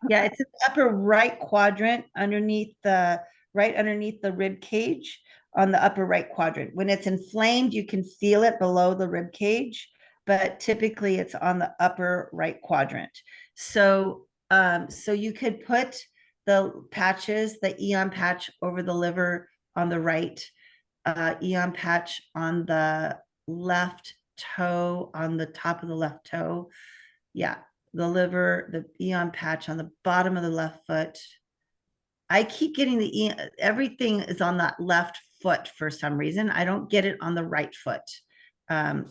Yeah, it's in the upper right quadrant right underneath the rib cage, on the upper right quadrant. When it's inflamed, you can feel it below the rib cage, but typically it's on the upper right quadrant. So, so you could put the patches, the Eon patch over the liver on the right, Eon patch on the left toe, on the top of the left toe. Yeah, the liver, the Eon patch on the bottom of the left foot. I keep getting the Eon, everything is on that left foot for some reason. I don't get it on the right foot.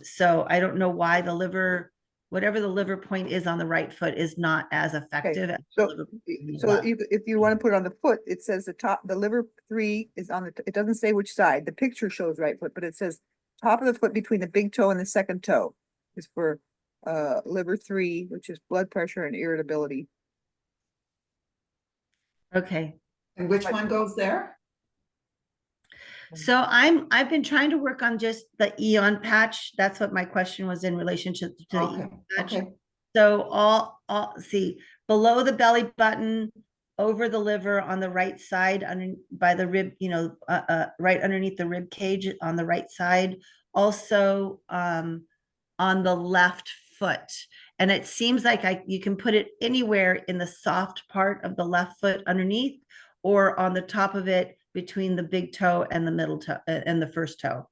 So I don't know why the liver, whatever the liver point is on the right foot, is not as effective. As the So, liver point on the so left. if you want to put it on the foot, it says the liver 3 is on it doesn't say which side. The picture shows right foot, but it says top of the foot between the big toe and the second toe is for liver 3, which is blood pressure and irritability. Okay. And which one goes there? So I've been trying to work on just the Eon patch. That's what my question was in relationship to the Okay, Eon patch. okay. So all see below the belly button, over the liver on the right side, by the rib, right underneath the rib cage on the right side. Also, on the left foot. And it seems like you can put it anywhere in the soft part of the left foot underneath, or on the top of it between the big toe and the middle toe and the first toe.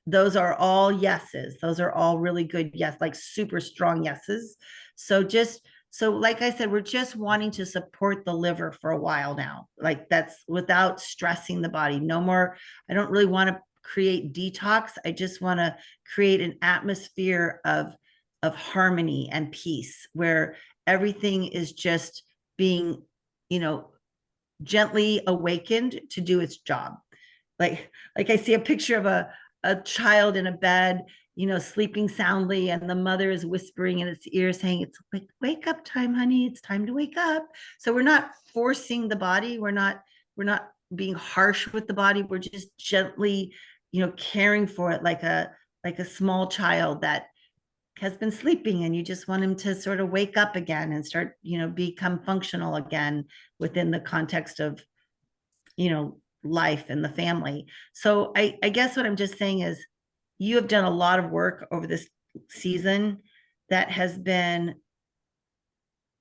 Those are all yeses. Those are all really good yes, like super strong yeses. So just So like I said, we're just wanting to support the liver for a while now. Like that's without stressing the body. No more, I don't really want to create detox. I just want to create an atmosphere of harmony and peace where everything is just being, gently awakened to do its job. Like I see a picture of a child in a bed, sleeping soundly, and the mother is whispering in its ear saying, it's like, wake up time, honey, it's time to wake up. So we're not forcing the body, we're not being harsh with the body, we're just gently, caring for it like a small child that has been sleeping, and you just want him to sort of wake up again and start, become functional again within the context of, life and the family. So I guess what I'm just saying is you have done a lot of work over this season that has been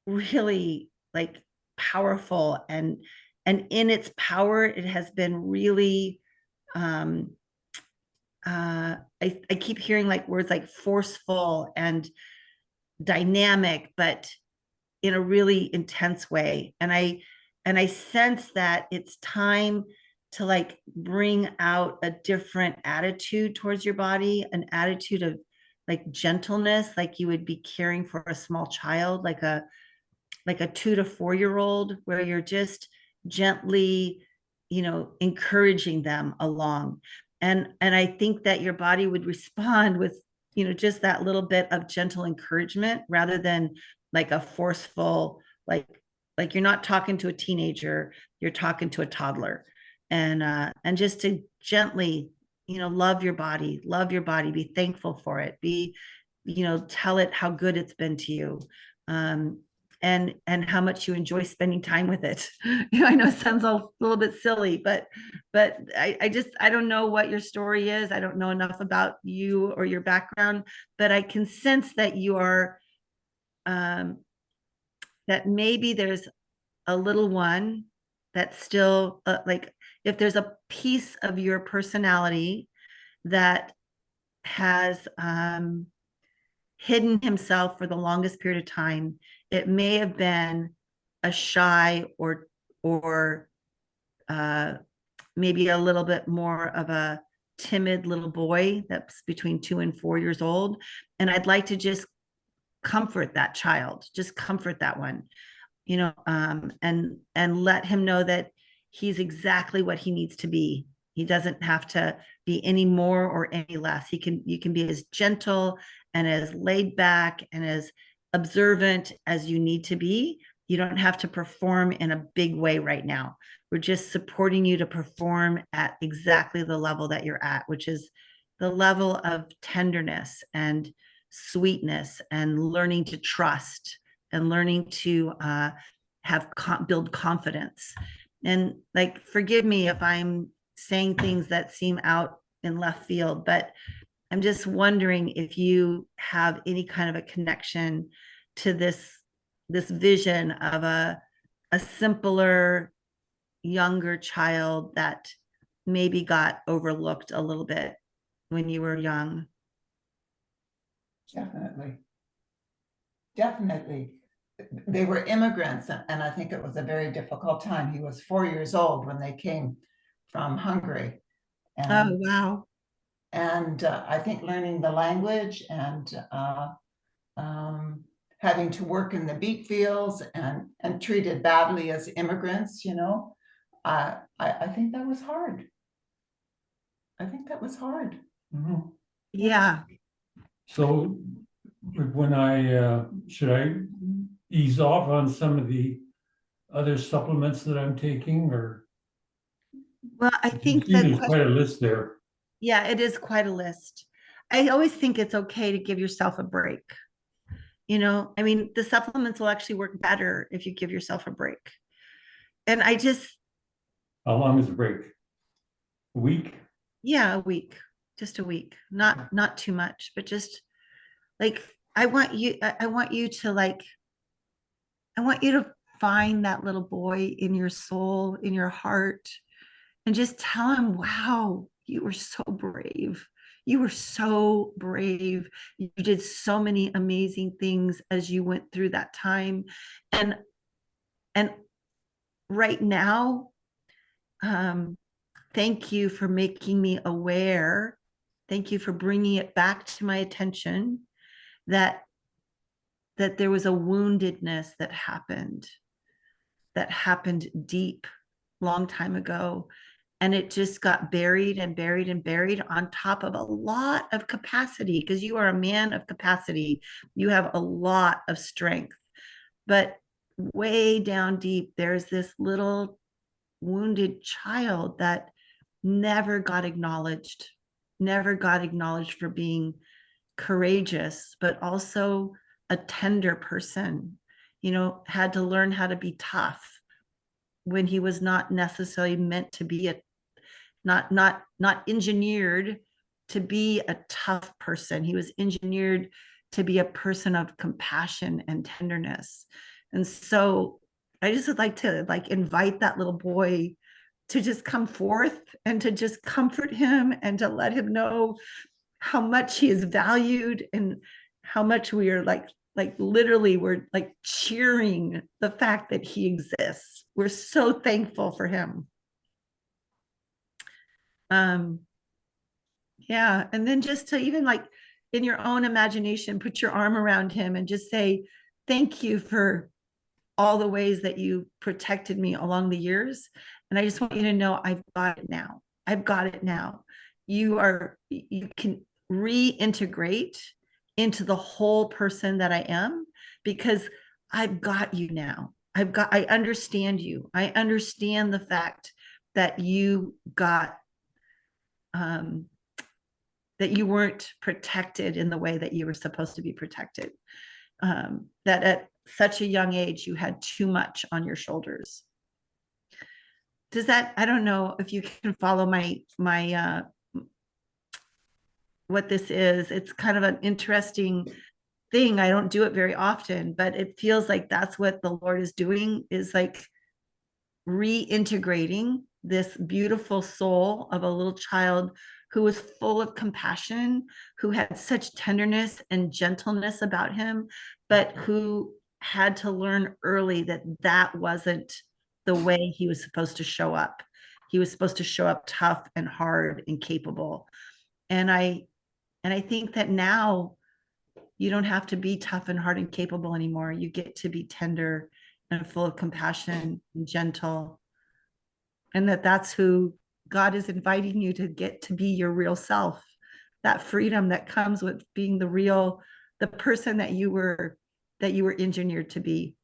really like powerful, and in its power, it has been really I keep hearing like words like forceful and dynamic, but in a really intense way. And I sense that it's time to like bring out a different attitude towards your body, an attitude of like gentleness, like you would be caring for a small child, like a 2 to 4 year old, where you're just gently, encouraging them along. And I think that your body would respond with, just that little bit of gentle encouragement rather than like a forceful, like you're not talking to a teenager, you're talking to a toddler. And just to gently, love your body, be thankful for it, tell it how good it's been to you. And how much you enjoy spending time with it. I know it sounds a little bit silly, but I don't know what your story is. I don't know enough about you or your background, but I can sense that you are that maybe there's a little one that's still like, if there's a piece of your personality that has hidden himself for the longest period of time, it may have been a shy or maybe a little bit more of a timid little boy that's between 2 and 4 years old. And I'd like to just comfort that child, just comfort that one, and let him know that he's exactly what he needs to be. He doesn't have to be any more or any less. You can be as gentle and as laid back and as observant as you need to be. You don't have to perform in a big way right now. We're just supporting you to perform at exactly the level that you're at, which is the level of tenderness and sweetness and learning to trust and learning to build confidence. And like, forgive me if I'm saying things that seem out in left field, but I'm just wondering if you have any kind of a connection to this vision of a simpler, younger child that maybe got overlooked a little bit when you were young. Definitely. Definitely. They were immigrants, and I think it was a very difficult time. He was 4 years old when they came from Hungary. Oh, wow. And I think learning the language and having to work in the beet fields and treated badly as immigrants, I think that was hard. I think that was hard. Mhm. Yeah. So when should I ease off on some of the other supplements that I'm taking, or? Well, I think There's quite a list there. yeah, it is quite a list. I always think it's okay to give yourself a break. I mean, the supplements will actually work better if you give yourself a break. And How long is the break? A week? yeah, a week, just a week, not too much, but just like, I want you to like, I want you to find that little boy in your soul, in your heart, and just tell him, wow, you were so brave. You were so brave. You did so many amazing things as you went through that time. And right now, thank you for making me aware. Thank you for bringing it back to my attention that there was a woundedness that happened deep, long time ago, and it just got buried and buried and buried on top of a lot of capacity, because you are a man of capacity. You have a lot of strength, but way down deep, there's this little wounded child that never got acknowledged, never got acknowledged for being courageous, but also a tender person, had to learn how to be tough when he was not necessarily meant to be not engineered to be a tough person. He was engineered to be a person of compassion and tenderness. And so I just would like to invite that little boy to just come forth and to just comfort him and to let him know how much he is valued and how much we are literally we're cheering the fact that he exists. We're so thankful for him. Yeah, and then just to even in your own imagination, put your arm around him and just say, thank you for all the ways that you protected me along the years. And I just want you to know I've got it now. I've got it now. You can reintegrate into the whole person that I am, because I've got you now. I understand you. I understand the fact that you got that you weren't protected in the way that you were supposed to be protected. That at such a young age, you had too much on your shoulders. Does that, I don't know if you can follow my what this is. It's kind of an interesting thing. I don't do it very often, but it feels like that's what the Lord is doing, is reintegrating this beautiful soul of a little child who was full of compassion, who had such tenderness and gentleness about him, but who had to learn early that that wasn't the way he was supposed to show up. He was supposed to show up tough and hard and capable. And I think that now you don't have to be tough and hard and capable anymore. You get to be tender and full of compassion and gentle. And that's who God is inviting you to get to be your real self. That freedom that comes with being the person that you were engineered to be.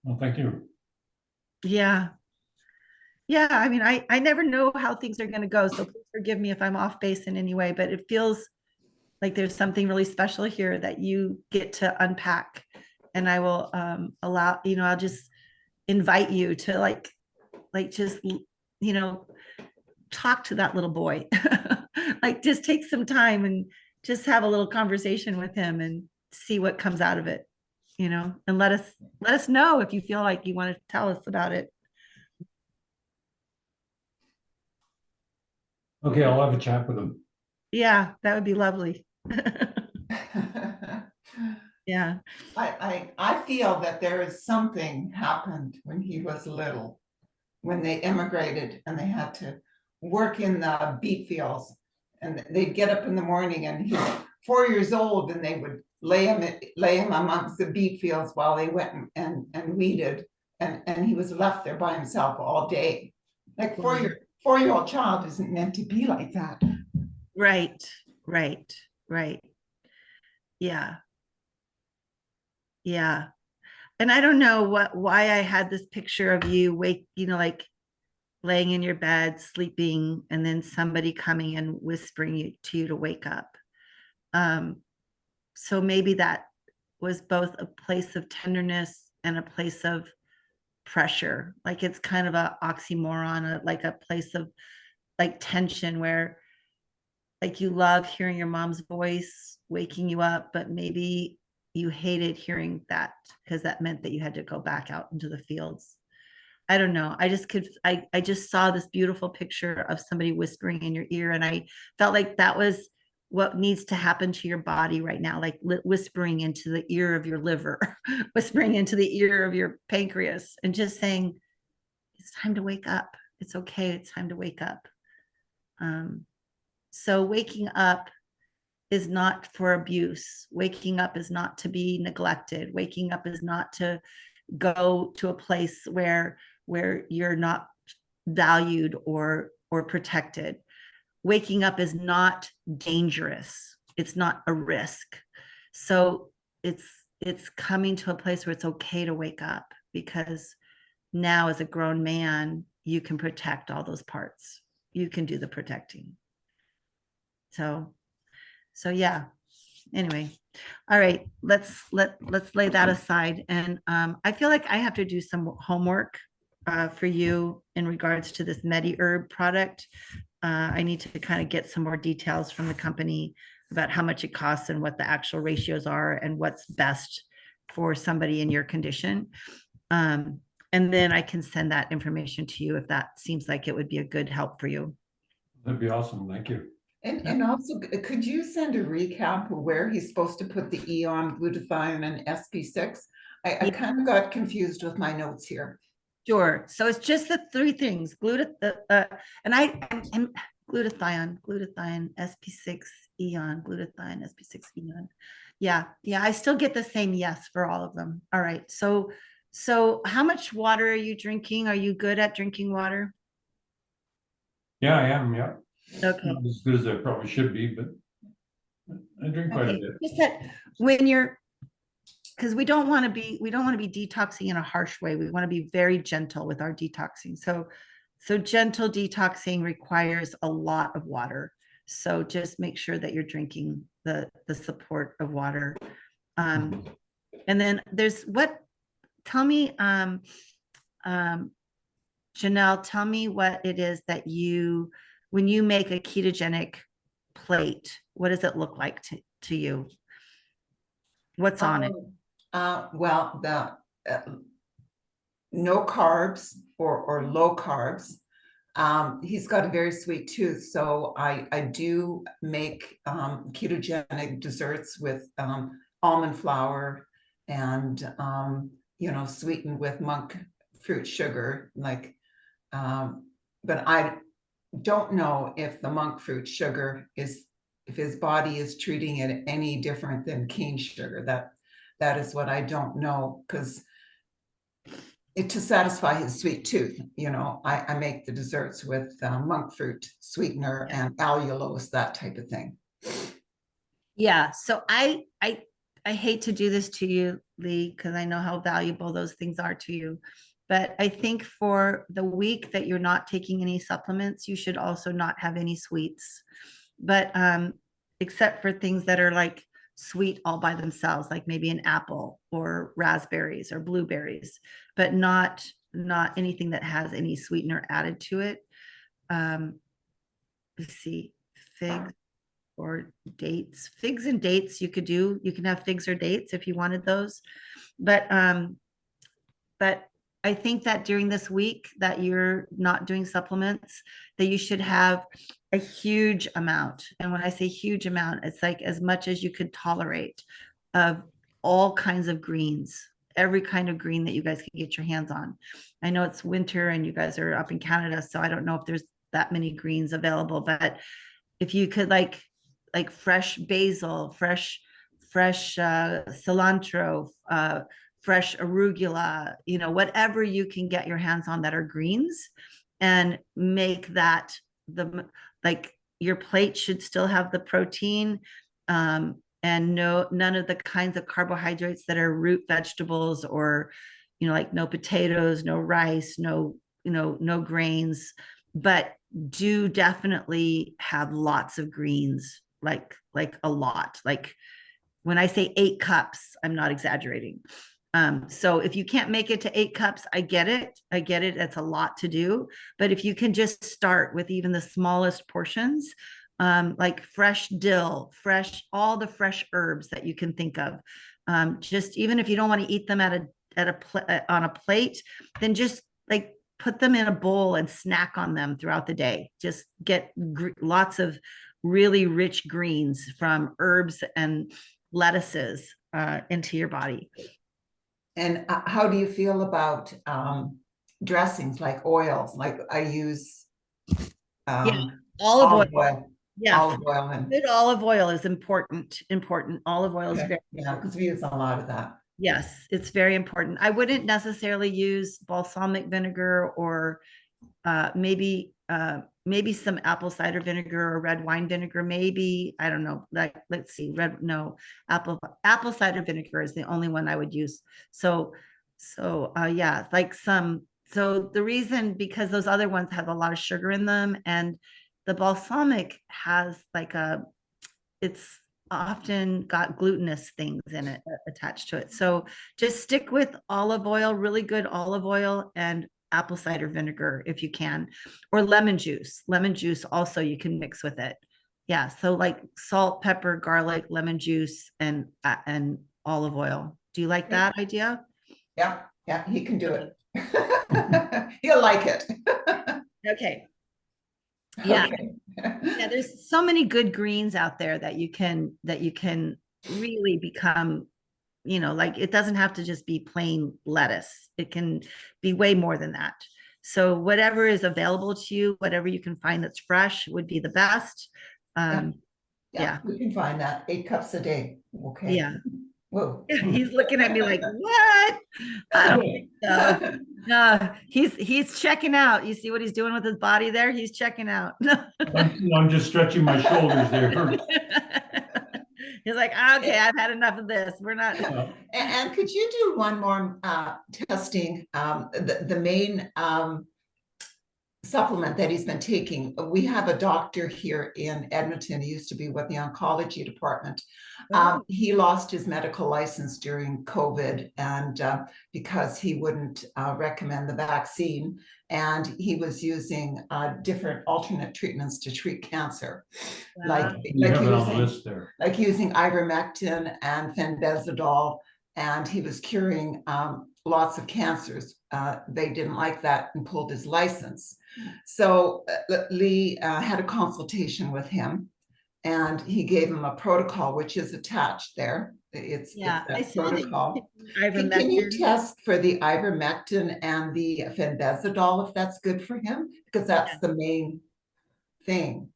Well, thank you. Yeah. Yeah. I mean, I never know how things are going to go. So please forgive me if I'm off base in any way, but it feels like there's something really special here that you get to unpack. And I will allow, I'll just invite you to just, talk to that little boy. Just take some time and just have a little conversation with him and see what comes out of it, and let us know if you feel like you want to tell us about it. Okay, I'll have a chat with him. Yeah, that would be lovely. Yeah. I feel that there is something happened when he was little, when they immigrated and they had to work in the beet fields, and they'd get up in the morning and he's 4 years old, and they would lay him amongst the beet fields while they went and weeded, and he was left there by himself all day. Like 4-year-old child isn't meant to be like that. Right. Yeah. Yeah. And I don't know why I had this picture of you laying in your bed, sleeping, and then somebody coming and whispering to you to wake up. So maybe that was both a place of tenderness and a place of pressure. It's kind of a oxymoron, a place of tension where you love hearing your mom's voice waking you up, but maybe you hated hearing that because that meant that you had to go back out into the fields. I don't know. I just could, I just saw this beautiful picture of somebody whispering in your ear. And I felt like that was what needs to happen to your body right now, like whispering into the ear of your liver, whispering into the ear of your pancreas, and just saying, it's time to wake up. It's okay. It's time to wake up. So waking up is not for abuse. Waking up is not to be neglected. Waking up is not to go to a place where you're not valued or protected. Waking up is not dangerous. It's not a risk. So it's coming to a place where it's okay to wake up, because now as a grown man, you can protect all those parts. You can do the protecting. So yeah. Anyway, all right, let's lay that aside. And I feel like I have to do some homework for you in regards to this MediHerb product. I need to kind of get some more details from the company about how much it costs and what the actual ratios are and what's best for somebody in your condition. And then I can send that information to you if that seems like it would be a good help for you. That'd be awesome. Thank you. And also, could you send a recap of where he's supposed to put the Eon, glutathione, and SP6? I kind of got confused with my notes here. Sure. So it's just the three things: and glutathione, SP6 Eon, glutathione, SP6 Eon. Yeah, I still get the same yes for all of them. All right. So how much water are you drinking? Are you good at drinking water? Yeah, I am. Yeah. Okay. Not as good as I probably should be, but I drink quite a Okay. bit. Just that when you're, because we don't want to be detoxing in a harsh way. We want to be very gentle with our detoxing. So gentle detoxing requires a lot of water. So just make sure that you're drinking the support of water. And then tell me, Joanell, tell me what it is that when you make a ketogenic plate, what does it look like to you? What's on it? Well, the no carbs or low carbs. He's got a very sweet tooth, so I do make ketogenic desserts with almond flour and sweetened with monk fruit sugar, but I don't know if the monk fruit sugar if his body is treating it any different than cane sugar. That is what I don't know, because to satisfy his sweet tooth, I make the desserts with monk fruit sweetener and allulose, that type of thing. Yeah. So I hate to do this to you, Leigh, because I know how valuable those things are to you. But I think for the week that you're not taking any supplements, you should also not have any sweets. But except for things that are like sweet all by themselves, like maybe an apple or raspberries or blueberries, but not anything that has any sweetener added to it. Let's see, figs or dates. Figs and dates you can have figs or dates if you wanted those. But I think that during this week that you're not doing supplements, that you should have a huge amount. And when I say huge amount, it's like as much as you could tolerate of all kinds of greens, every kind of green that you guys can get your hands on. I know it's winter and you guys are up in Canada, so I don't know if there's that many greens available, but if you could like fresh basil, fresh cilantro, fresh arugula, whatever you can get your hands on that are greens, and make that your plate should still have the protein, and none of the kinds of carbohydrates that are root vegetables, or like no potatoes, no rice, no grains, but do definitely have lots of greens, like a lot. Like when I say 8 cups, I'm not exaggerating. So if you can't make it to 8 cups, I get it. It's a lot to do. But if you can just start with even the smallest portions, like fresh dill, all the fresh herbs that you can think of. Just even if you don't want to eat them on a plate, then just like put them in a bowl and snack on them throughout the day. Just get lots of really rich greens from herbs and lettuces into your body. And how do you feel about dressings like oils? Like I use Yeah, olive olive oil. oil. Yeah, Olive oil and good olive oil is important. Olive oil is okay, very yeah, because we use a lot of that. yes, it's very important. I wouldn't necessarily use balsamic vinegar or maybe some apple cider vinegar or red wine vinegar. Maybe I don't know. Like let's see, apple cider vinegar is the only one I would use. Yeah, like some. So the reason because those other ones have a lot of sugar in them, and the balsamic has like it's often got glutinous things in it attached to it. So just stick with olive oil, really good olive oil, and apple cider vinegar if you can, or lemon juice. Lemon juice also you can mix with it. Yeah, so like salt, pepper, garlic, lemon juice, and olive oil. Do you like that idea? Yeah, yeah, he can do it. He'll like it. Okay. Yeah. Okay. Yeah, there's so many good greens out there that you can really become, like it doesn't have to just be plain lettuce. It can be way more than that. So whatever is available to you, whatever you can find that's fresh would be the best. Yeah, Yeah. we can find that 8 cups a day. Okay. Yeah. Whoa. He's looking at me like, what? I don't think so. No, he's checking out. You see what he's doing with his body there? He's checking out. I'm just stretching my shoulders there. He's like, okay, I've had enough of this. We're not. And could you do one more testing? The main supplement that he's been taking. We have a doctor here in Edmonton. He used to be with the oncology department. He lost his medical license during COVID and because he wouldn't recommend the vaccine, and he was using different alternate treatments to treat cancer. Wow. You have it on the list there. Like using ivermectin and fenbizidol, and he was curing lots of cancers. They didn't like that and pulled his license. So Leigh had a consultation with him, and he gave him a protocol, which is attached there. It's I that saw protocol. that Can you test for the ivermectin and the fenbizidol if that's good for him? Because that's the main thing.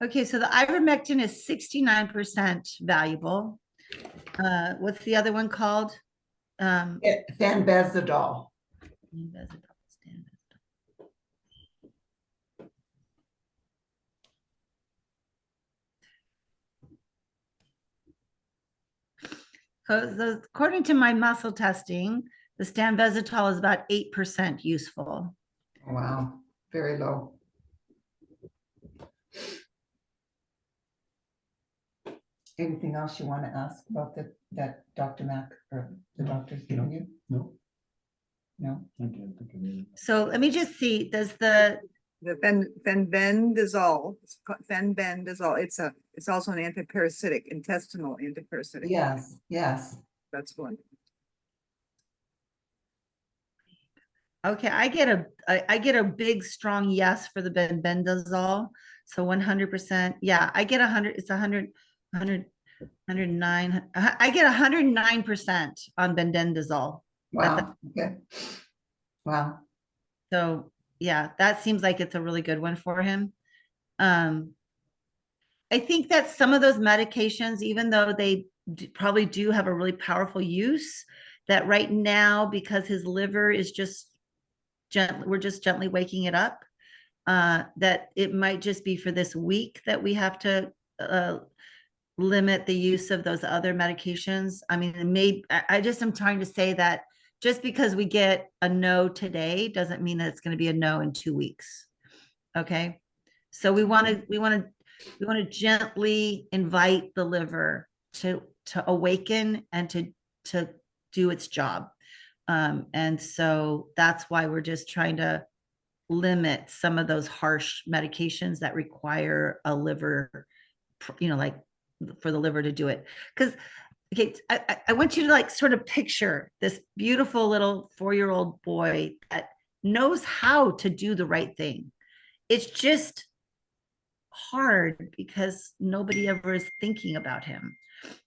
Okay, so the ivermectin is 69% valuable. What's the other one called? Fenbizidol. According to my muscle testing, the stanvezetol is about 8% useful. Wow, very low. Anything else you want to ask about that Dr. Mack or the doctor's giving you? No. No. I can't think of anything. So let me just see, does The fenbendazole, it's also an antiparasitic, intestinal antiparasitic. Yes, yes. That's one. okay, I get a big strong yes for the bendazole. So 100%. Yeah, I get 100, it's 100, 109. I get 109% on bendazole. Wow. Okay. Wow. So yeah, that seems like it's a really good one for him. I think that some of those medications, even though they probably do have a really powerful use, that right now, because his liver is just we're just gently waking it up, that it might just be for this week that we have to limit the use of those other medications. I mean, I just am trying to say that just because we get a no today doesn't mean that it's going to be a no in 2 weeks. Okay. So we want to gently invite the liver to awaken and to do its job. And so that's why we're just trying to limit some of those harsh medications that require a liver, like for the liver to do it. Because okay, I want you to like sort of picture this beautiful little 4-year-old boy that knows how to do the right thing. It's just hard because nobody ever is thinking about him.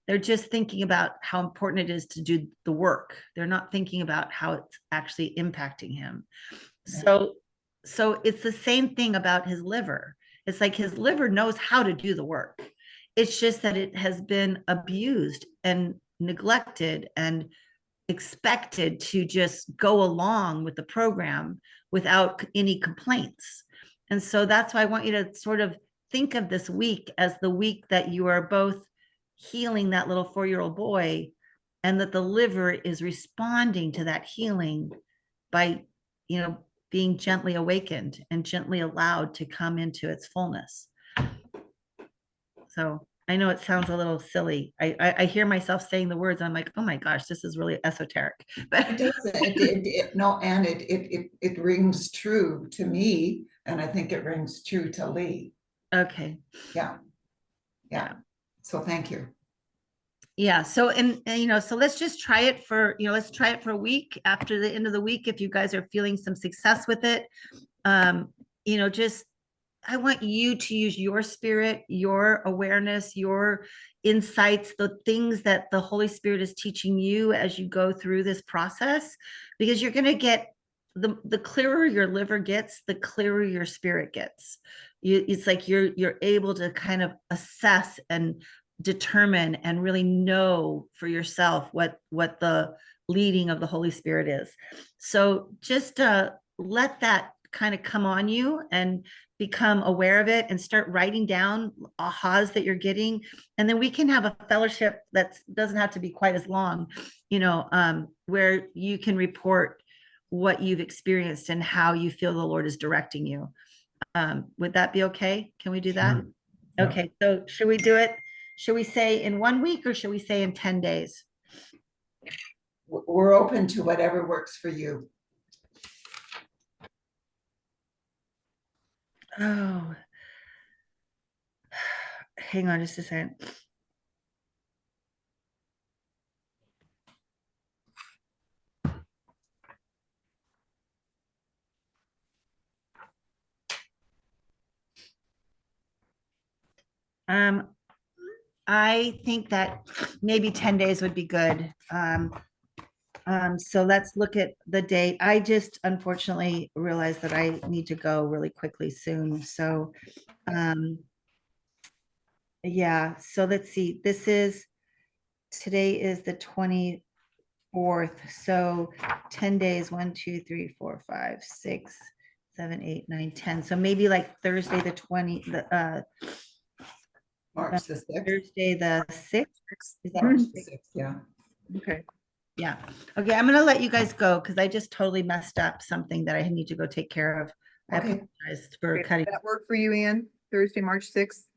They're just thinking about how important it is to do the work. They're not thinking about how it's actually impacting him. So it's the same thing about his liver. It's like his liver knows how to do the work. It's just that it has been abused and neglected and expected to just go along with the program without any complaints. And so that's why I want you to sort of think of this week as the week that you are both healing that little 4-year-old boy, and that the liver is responding to that healing by, being gently awakened and gently allowed to come into its fullness. So I know it sounds a little silly. I hear myself saying the words. I'm like, oh my gosh, this is really esoteric. But It doesn't, no, and it rings true to me, and I think it rings true to Leigh. okay. Yeah. So thank you. Yeah. So, and so let's just try it for, let's try it for a week. After the end of the week, if you guys are feeling some success with it, just, I want you to use your spirit, your awareness, your insights, the things that the Holy Spirit is teaching you as you go through this process, because you're going to get the clearer your liver gets, the clearer your spirit gets. It's like you're able to kind of assess and determine and really know for yourself what the leading of the Holy Spirit is. So just let that kind of come on you and become aware of it, and start writing down ahas that you're getting. And then we can have a fellowship that doesn't have to be quite as long, where you can report what you've experienced and how you feel the Lord is directing you. Would that be okay? Can we do that? Sure. Yeah. Okay. So should we do it? Should we say in 1 week, or should we say in 10 days? We're open to whatever works for you. Oh, hang on just a second. I think that maybe 10 days would be good. So let's look at the date. I just unfortunately realized that I need to go really quickly soon. So, yeah, so let's see. Today is the 24th. So 10 days, 1, 2, 3, 4, 5, 6, 7, 8, 9, 10. So maybe like Thursday, the 20, March the 6th. Thursday, the 6th. Is that March the 6th, yeah. Okay. Yeah. Okay. I'm going to let you guys go because I just totally messed up something that I need to go take care of. I Okay. apologize for Does cutting. that work for you, AnnE? Thursday, March 6th?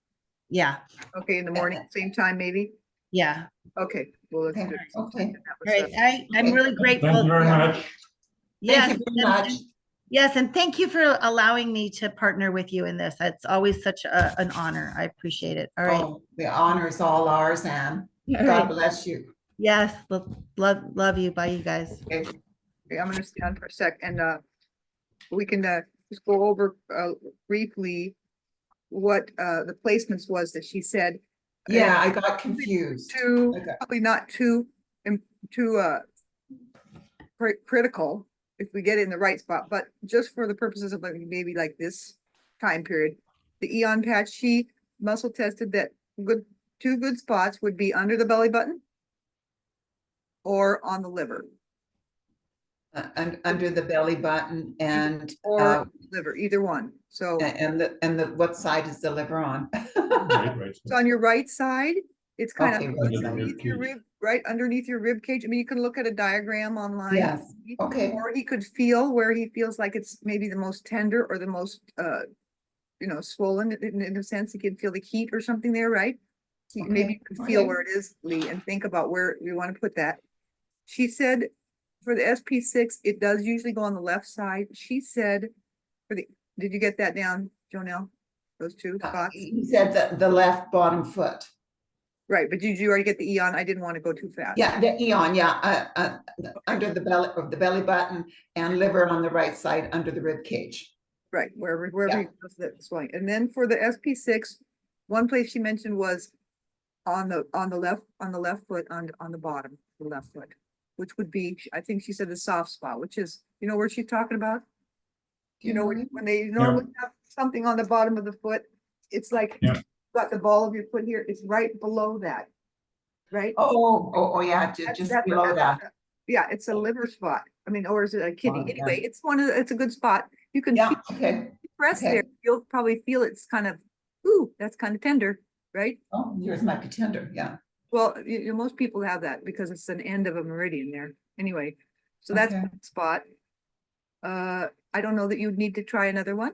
Yeah. Okay, in the morning, same time, maybe? Yeah. Okay. Well, let's Okay. do it. Okay. All right. I'm Okay. really grateful. Thank you very much. Yes. Thank you very much. Yes. And thank you for allowing me to partner with you in this. It's always such an honor. I appreciate it. All right. Oh, the honor is all ours, Anne. All God right. bless you. Yes. Love you. Bye, you guys. Okay. Okay, I'm gonna stand for a sec, and we can just go over briefly what the placements was that she said. Yeah, I got confused. Okay. Probably not too critical if we get it in the right spot, but just for the purposes of like maybe like this time period, the Eon patch, she muscle tested that two good spots would be under the belly button or on the liver. Under the belly button and Or liver, either one. So and the what side is the liver on? Right. it's on your right side. It's kind Okay, of right side. underneath your rib, right underneath your rib cage. I mean, you can look at a diagram online. Yes. Okay. Or he could feel where he feels like it's maybe the most tender or the most swollen in a sense. He can feel the heat or something there, right? Maybe you can feel Okay. where it is, Leigh, and think about where we want to put that. She said for the SP6, it does usually go on the left side. She said for the, did you get that down, Joanell? Those two spots? You said that the left bottom foot. Right, but did you already get the E on? I didn't want to go too fast. Yeah, the Eon, yeah, under the belly button and liver on the right side under the rib cage. Right, wherever Yeah. you put that swelling. And then for the SP6, one place she mentioned was on the left foot, on the bottom, the left foot, which would be, I think she said the soft spot, which is, you know where she's talking about? You know, when they normally have something on the bottom of the foot, it's like, Yeah. got the ball of your foot here, it's right below that. Right? Oh, yeah, just below that. Yeah, it's a liver spot. I mean, or is it a kidney? Oh, yeah. Anyway, it's it's a good spot. You can Yeah, okay. press okay. there. You'll probably feel it's kind of, ooh, that's kind of tender, right? Oh, yours might be tender, yeah. Well, most people have that because it's an end of a meridian there. Anyway, so that's Okay. one spot. I don't know that you'd need to try another one.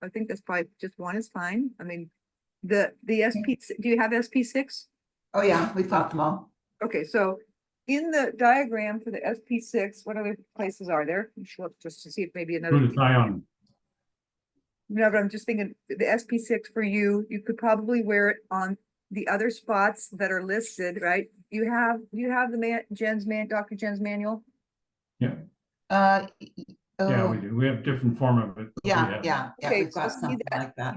I think that's probably just one is fine. I mean, the SP, do you have SP6? Oh, yeah, we've got them all. Okay, so in the diagram for the SP6, what other places are there? You should look just to see if maybe another. Glutathione. No, but I'm just thinking the SP6 for you, you could probably wear it on the other spots that are listed, right? You have the Dr. Jen's manual? Yeah, Uh, yeah, we oh, do. We have different form of it. but we yeah, have- yeah, Okay, we've got so see something that- like that.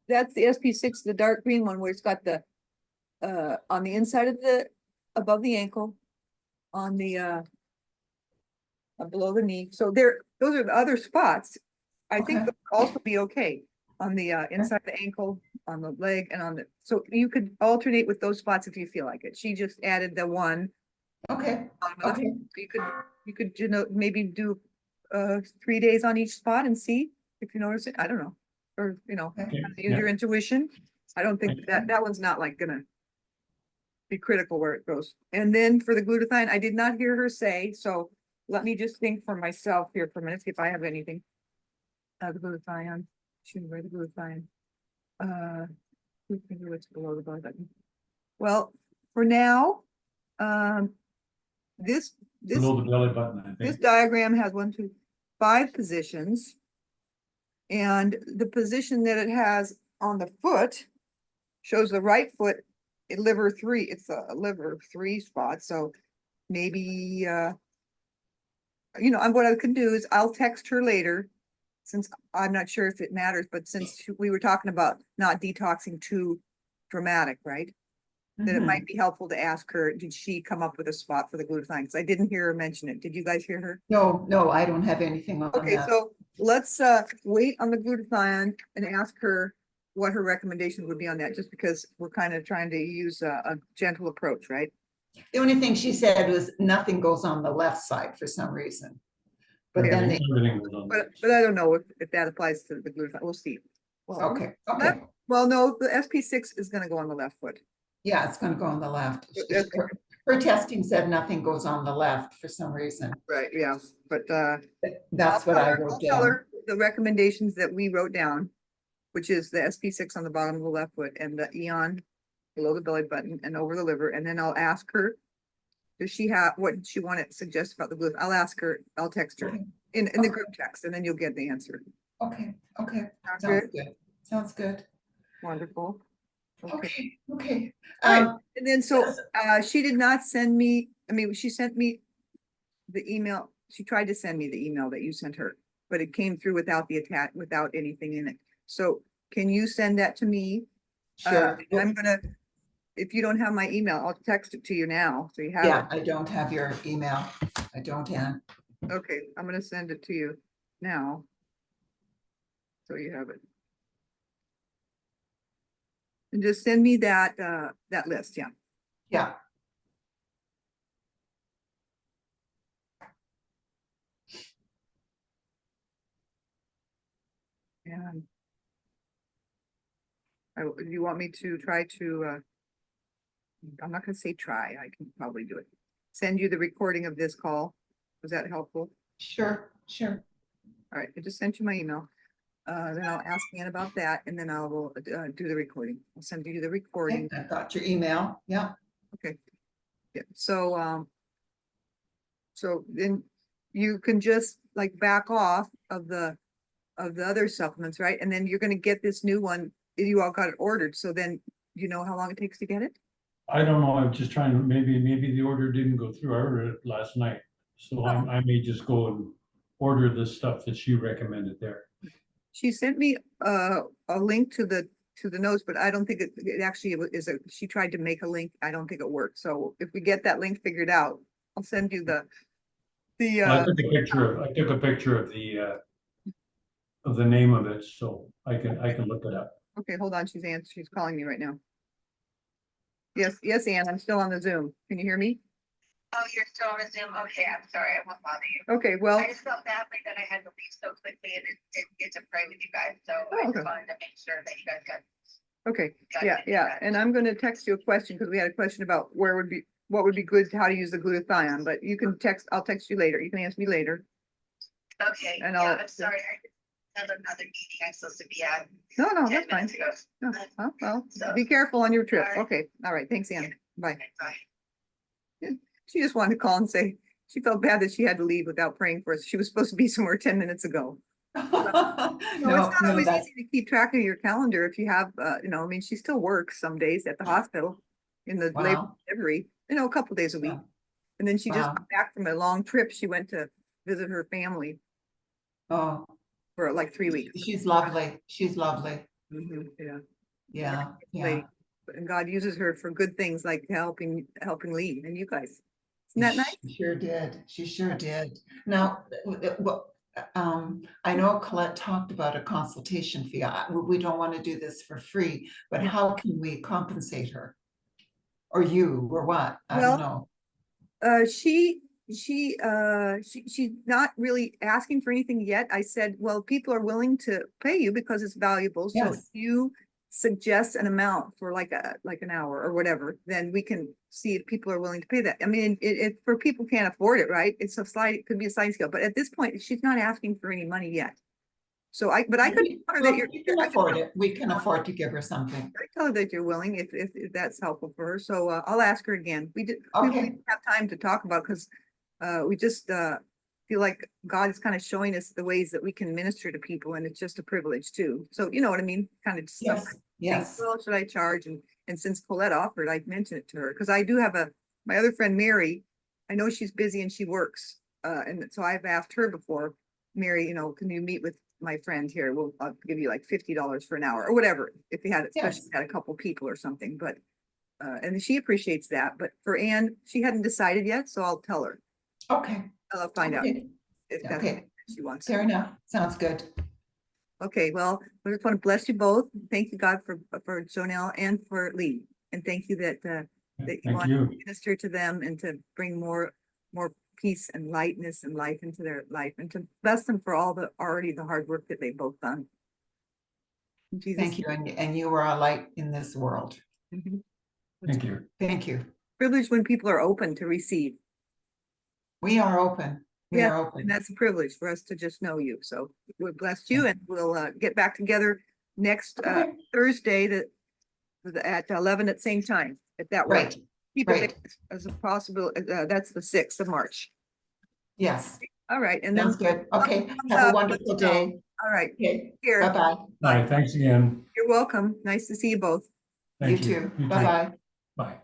That's the SP6, the dark green one where it's got the, on the inside of the, above the ankle, on the, below the knee. So those are the other spots. I think Okay. they'll also be okay on the, inside the ankle, on the leg and on the, so you could alternate with those spots if you feel like it. She just added the one. Okay, Okay. You could, maybe do, 3 days on each spot and see if you notice it. I don't know. Or, okay. use your intuition. I don't think Okay. that one's not like gonna be critical where it goes. And then for the glutathione, I did not hear her say, so let me just think for myself here for a minute, see if I have anything. The glutathione, where the glutathione. What's below the belly button? Well, for now, this Below the belly button, I this think. diagram has 1, 2, 5 positions. And the position that it has on the foot shows the right foot, liver 3, it's a liver 3 spot, so maybe, what I could do is I'll text her later, since I'm not sure if it matters, but since we were talking about not detoxing too dramatic, right? That it Mhm. might be helpful to ask her, did she come up with a spot for the glutathione? Because I didn't hear her mention it. Did you guys hear her? No, I don't have anything on Okay, that. so let's wait on the glutathione and ask her what her recommendation would be on that, just because we're kind of trying to use a gentle approach, right? The only thing she said was nothing goes on the left side for some reason. But then they, Everything was on. But I don't know if that applies to the glutathione. We'll see. Well, okay, okay. well, no, the SP6 is gonna go on the left foot. Yeah, it's gonna go on the left. That's Her testing said nothing goes on the left for some reason. Right, yeah, but That's what I wrote I'll tell down. her the recommendations that we wrote down, which is the SP6 on the bottom of the left foot and the Eon below the belly button and over the liver, and then I'll ask her, does she have, what did she want to suggest about the gluten? I'll ask her, I'll text her Okay, in the group text, and then you'll get the answer. okay, Sound sounds good? good, sounds good. Wonderful. Okay. Okay. All right. And then so she did not send me, I mean, she sent me the email. She tried to send me the email that you sent her, but it came through without without anything in it. So can you send that to me? Sure. And I'm gonna, if you don't have my email, I'll text it to you now, so you have Yeah, it. I don't have your email. I don't, Ann. Okay, I'm gonna send it to you now. So you have it. And just send me that list, yeah. Yeah, And do you want me to try to, I'm not gonna say try, I can probably do it. Send you the recording of this call. Was that helpful? sure. All right, I just sent you my email. Then I'll ask Ann about that, and then I will do the recording. I'll send you the Okay, recording. I've got your email. Yeah, Okay. Yeah, so So then you can just like back off of the other supplements, right? And then you're gonna get this new one, you all got it ordered, so then you know how long it takes to get it? I don't know, I'm just trying to, maybe the order didn't go through. I ordered it last night. So I may just go and order the stuff that she recommended there. She sent me a link to the notes, but I don't think it actually is she tried to make a link. I don't think it worked. So if we get that link figured out, I'll send you the I took a picture of the name of it, so I can look it up. okay, hold on, she's calling me right now. Yes, Ann, I'm still on the Zoom. Can you hear me? Oh, you're still on a Zoom? Okay, I'm sorry, I won't bother you. Okay, well, I just felt badly that I had to leave so quickly and didn't get to pray with you guys, so Oh, I okay. just wanted to make sure that you guys got. okay, got yeah, it. yeah, and I'm gonna text you a question because we had a question about what would be good, how to use the glutathione, but you can I'll text you later. You can answer me later. Okay, And yeah, I'll- I'm sorry, I had another meeting I'm supposed to be at No, 10 that's fine. minutes ago. No, oh, well, So- be careful on your trip. All right. Okay, all right, thanks, Ann. Yeah. Bye. Okay, bye. She just wanted to call and say she felt bad that she had to leave without praying for us. She was supposed to be somewhere 10 minutes ago. No, it's not always that's, easy to keep track of your calendar if you have, I mean, she still works some days at the hospital in the labor Wow. delivery, a couple days a week. Yeah. And then she just Wow. got back from a long trip. She went to visit her family oh, for like 3 weeks. she's lovely. She's lovely. Yeah. Yeah, yeah. Lady. And God uses her for good things like helping Leigh and you guys. Isn't that nice? She sure did. She sure did. Now, I know Colette talked about a consultation fee. We don't want to do this for free, but Yeah. how can we compensate her? Or you, or what? I Well, don't know. She's not really asking for anything yet. I said, well, people are willing to pay you because it's valuable. So if Yes. you suggest an amount for like an hour or whatever, then we can see if people are willing to pay that. I mean, it for people can't afford it, right? It's it could be a sliding scale, but at this point, she's not asking for any money yet. So I could tell her that Well, we can afford it. We can afford to give her something. I tell her that you're willing if that's helpful for her. So I'll ask her again. We Okay. didn't have time to talk about because we just feel like God is kind of showing us the ways that we can minister to people, and it's just a privilege too. So you know what I mean? Kind of Yes, think, yes. well, should I charge? And since Colette offered, I mentioned it to her because I do have my other friend Mary. I know she's busy and she works, and so I've asked her before, Mary, can you meet with my friend here? I'll give you like $50 for an hour or whatever if you had, especially Yes. had a couple people or something. But and she appreciates that. But for AnnE, she hadn't decided yet, so I'll tell her. Okay. I'll find out Okay. if that's Okay. what she wants. Fair enough. Sounds good. Okay, well, I just want to bless you both. Thank you, God, for Joanell and for Leigh. And thank you that you Thank want to you. minister to them and to bring more peace and lightness and life into their life, and to bless them for all the hard work that they've both done. In Jesus' Thank you. And you are a light in this world. Mhm. Thank you. Thank you. Privilege when people are open to receive. We are open. We Yeah, are and open. that's a privilege for us to just know you. So we're blessed you, and we'll get back together next Okay. Thursday at 11 at the same time, if that works. Right. Keep it Right. as a possible, that's the 6th of March. Yes. All right, and then, Sounds good. Okay. thumbs Have a up, wonderful let's know. day. all right, Okay. here, Bye-bye. Bye, thanks again. you're welcome. Nice to see you both. You Thank you. too. You too. Bye-bye. Bye.